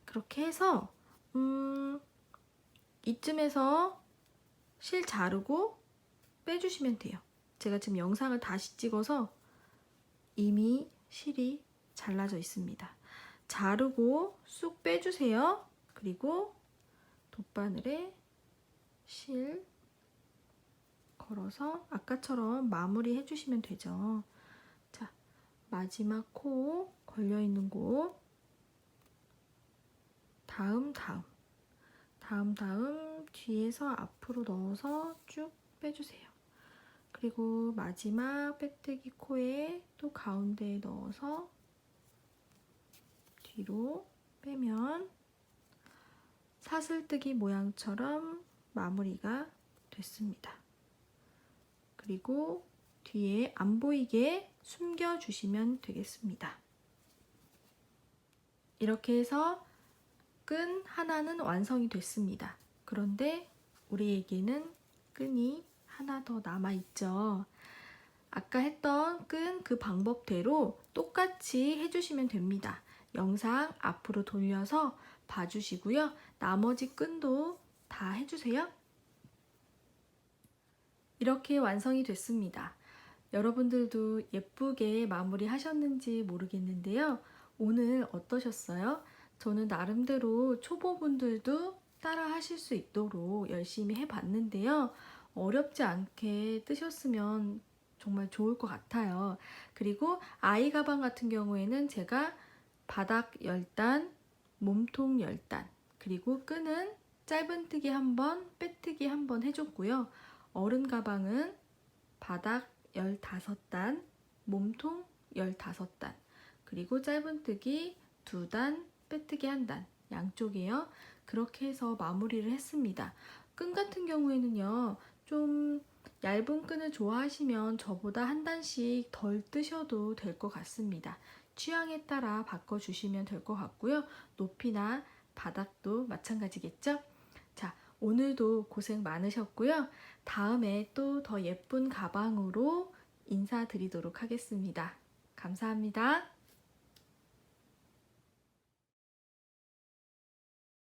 그렇게 해서 이쯤에서 실 자르고 빼주시면 돼요. 제가 지금 영상을 다시 찍어서 이미 실이 잘라져 있습니다. 자르고 쑥 빼주세요. 그리고 돗바늘에 실 걸어서 아까처럼 마무리 해주시면 되죠. 자, 마지막 코 걸려있는 곳 다음 뒤에서 앞으로 넣어서 쭉 빼주세요. 그리고 마지막 빼뜨기 코에 또 가운데에 넣어서 뒤로 빼면 사슬뜨기 모양처럼 마무리가 됐습니다. 그리고 뒤에 안 보이게 숨겨주시면 되겠습니다. 이렇게 해서 끈 하나는 완성이 됐습니다. 그런데 우리에게는 끈이 하나 더 남아있죠. 아까 했던 끈 그 방법대로 똑같이 해주시면 됩니다. 영상 앞으로 돌려서 봐주시고요. 나머지 끈도 다 해주세요. 이렇게 완성이 됐습니다. 여러분들도 예쁘게 마무리 하셨는지 모르겠는데요. 오늘 어떠셨어요? 저는 나름대로 초보분들도 따라 하실 수 있도록 열심히 해봤는데요. 어렵지 않게 뜨셨으면 정말 좋을 것 같아요. 그리고 아이 가방 같은 경우에는 제가 바닥 10단, 몸통 10단, 그리고 끈은 짧은뜨기 1번, 빼뜨기 1번 해줬고요. 어른 가방은 바닥 15단, 몸통 15단, 그리고 짧은뜨기 2단, 빼뜨기 1단, 양쪽이에요. 그렇게 해서 마무리를 했습니다. 끈 같은 경우에는요, 좀 얇은 끈을 좋아하시면 저보다 한 단씩 덜 뜨셔도 될 것 같습니다. 취향에 따라 바꿔주시면 될 것 같고요. 높이나 바닥도 마찬가지겠죠? 자, 오늘도 고생 많으셨고요. 다음에 또 더 예쁜 가방으로 인사드리도록 하겠습니다. 감사합니다.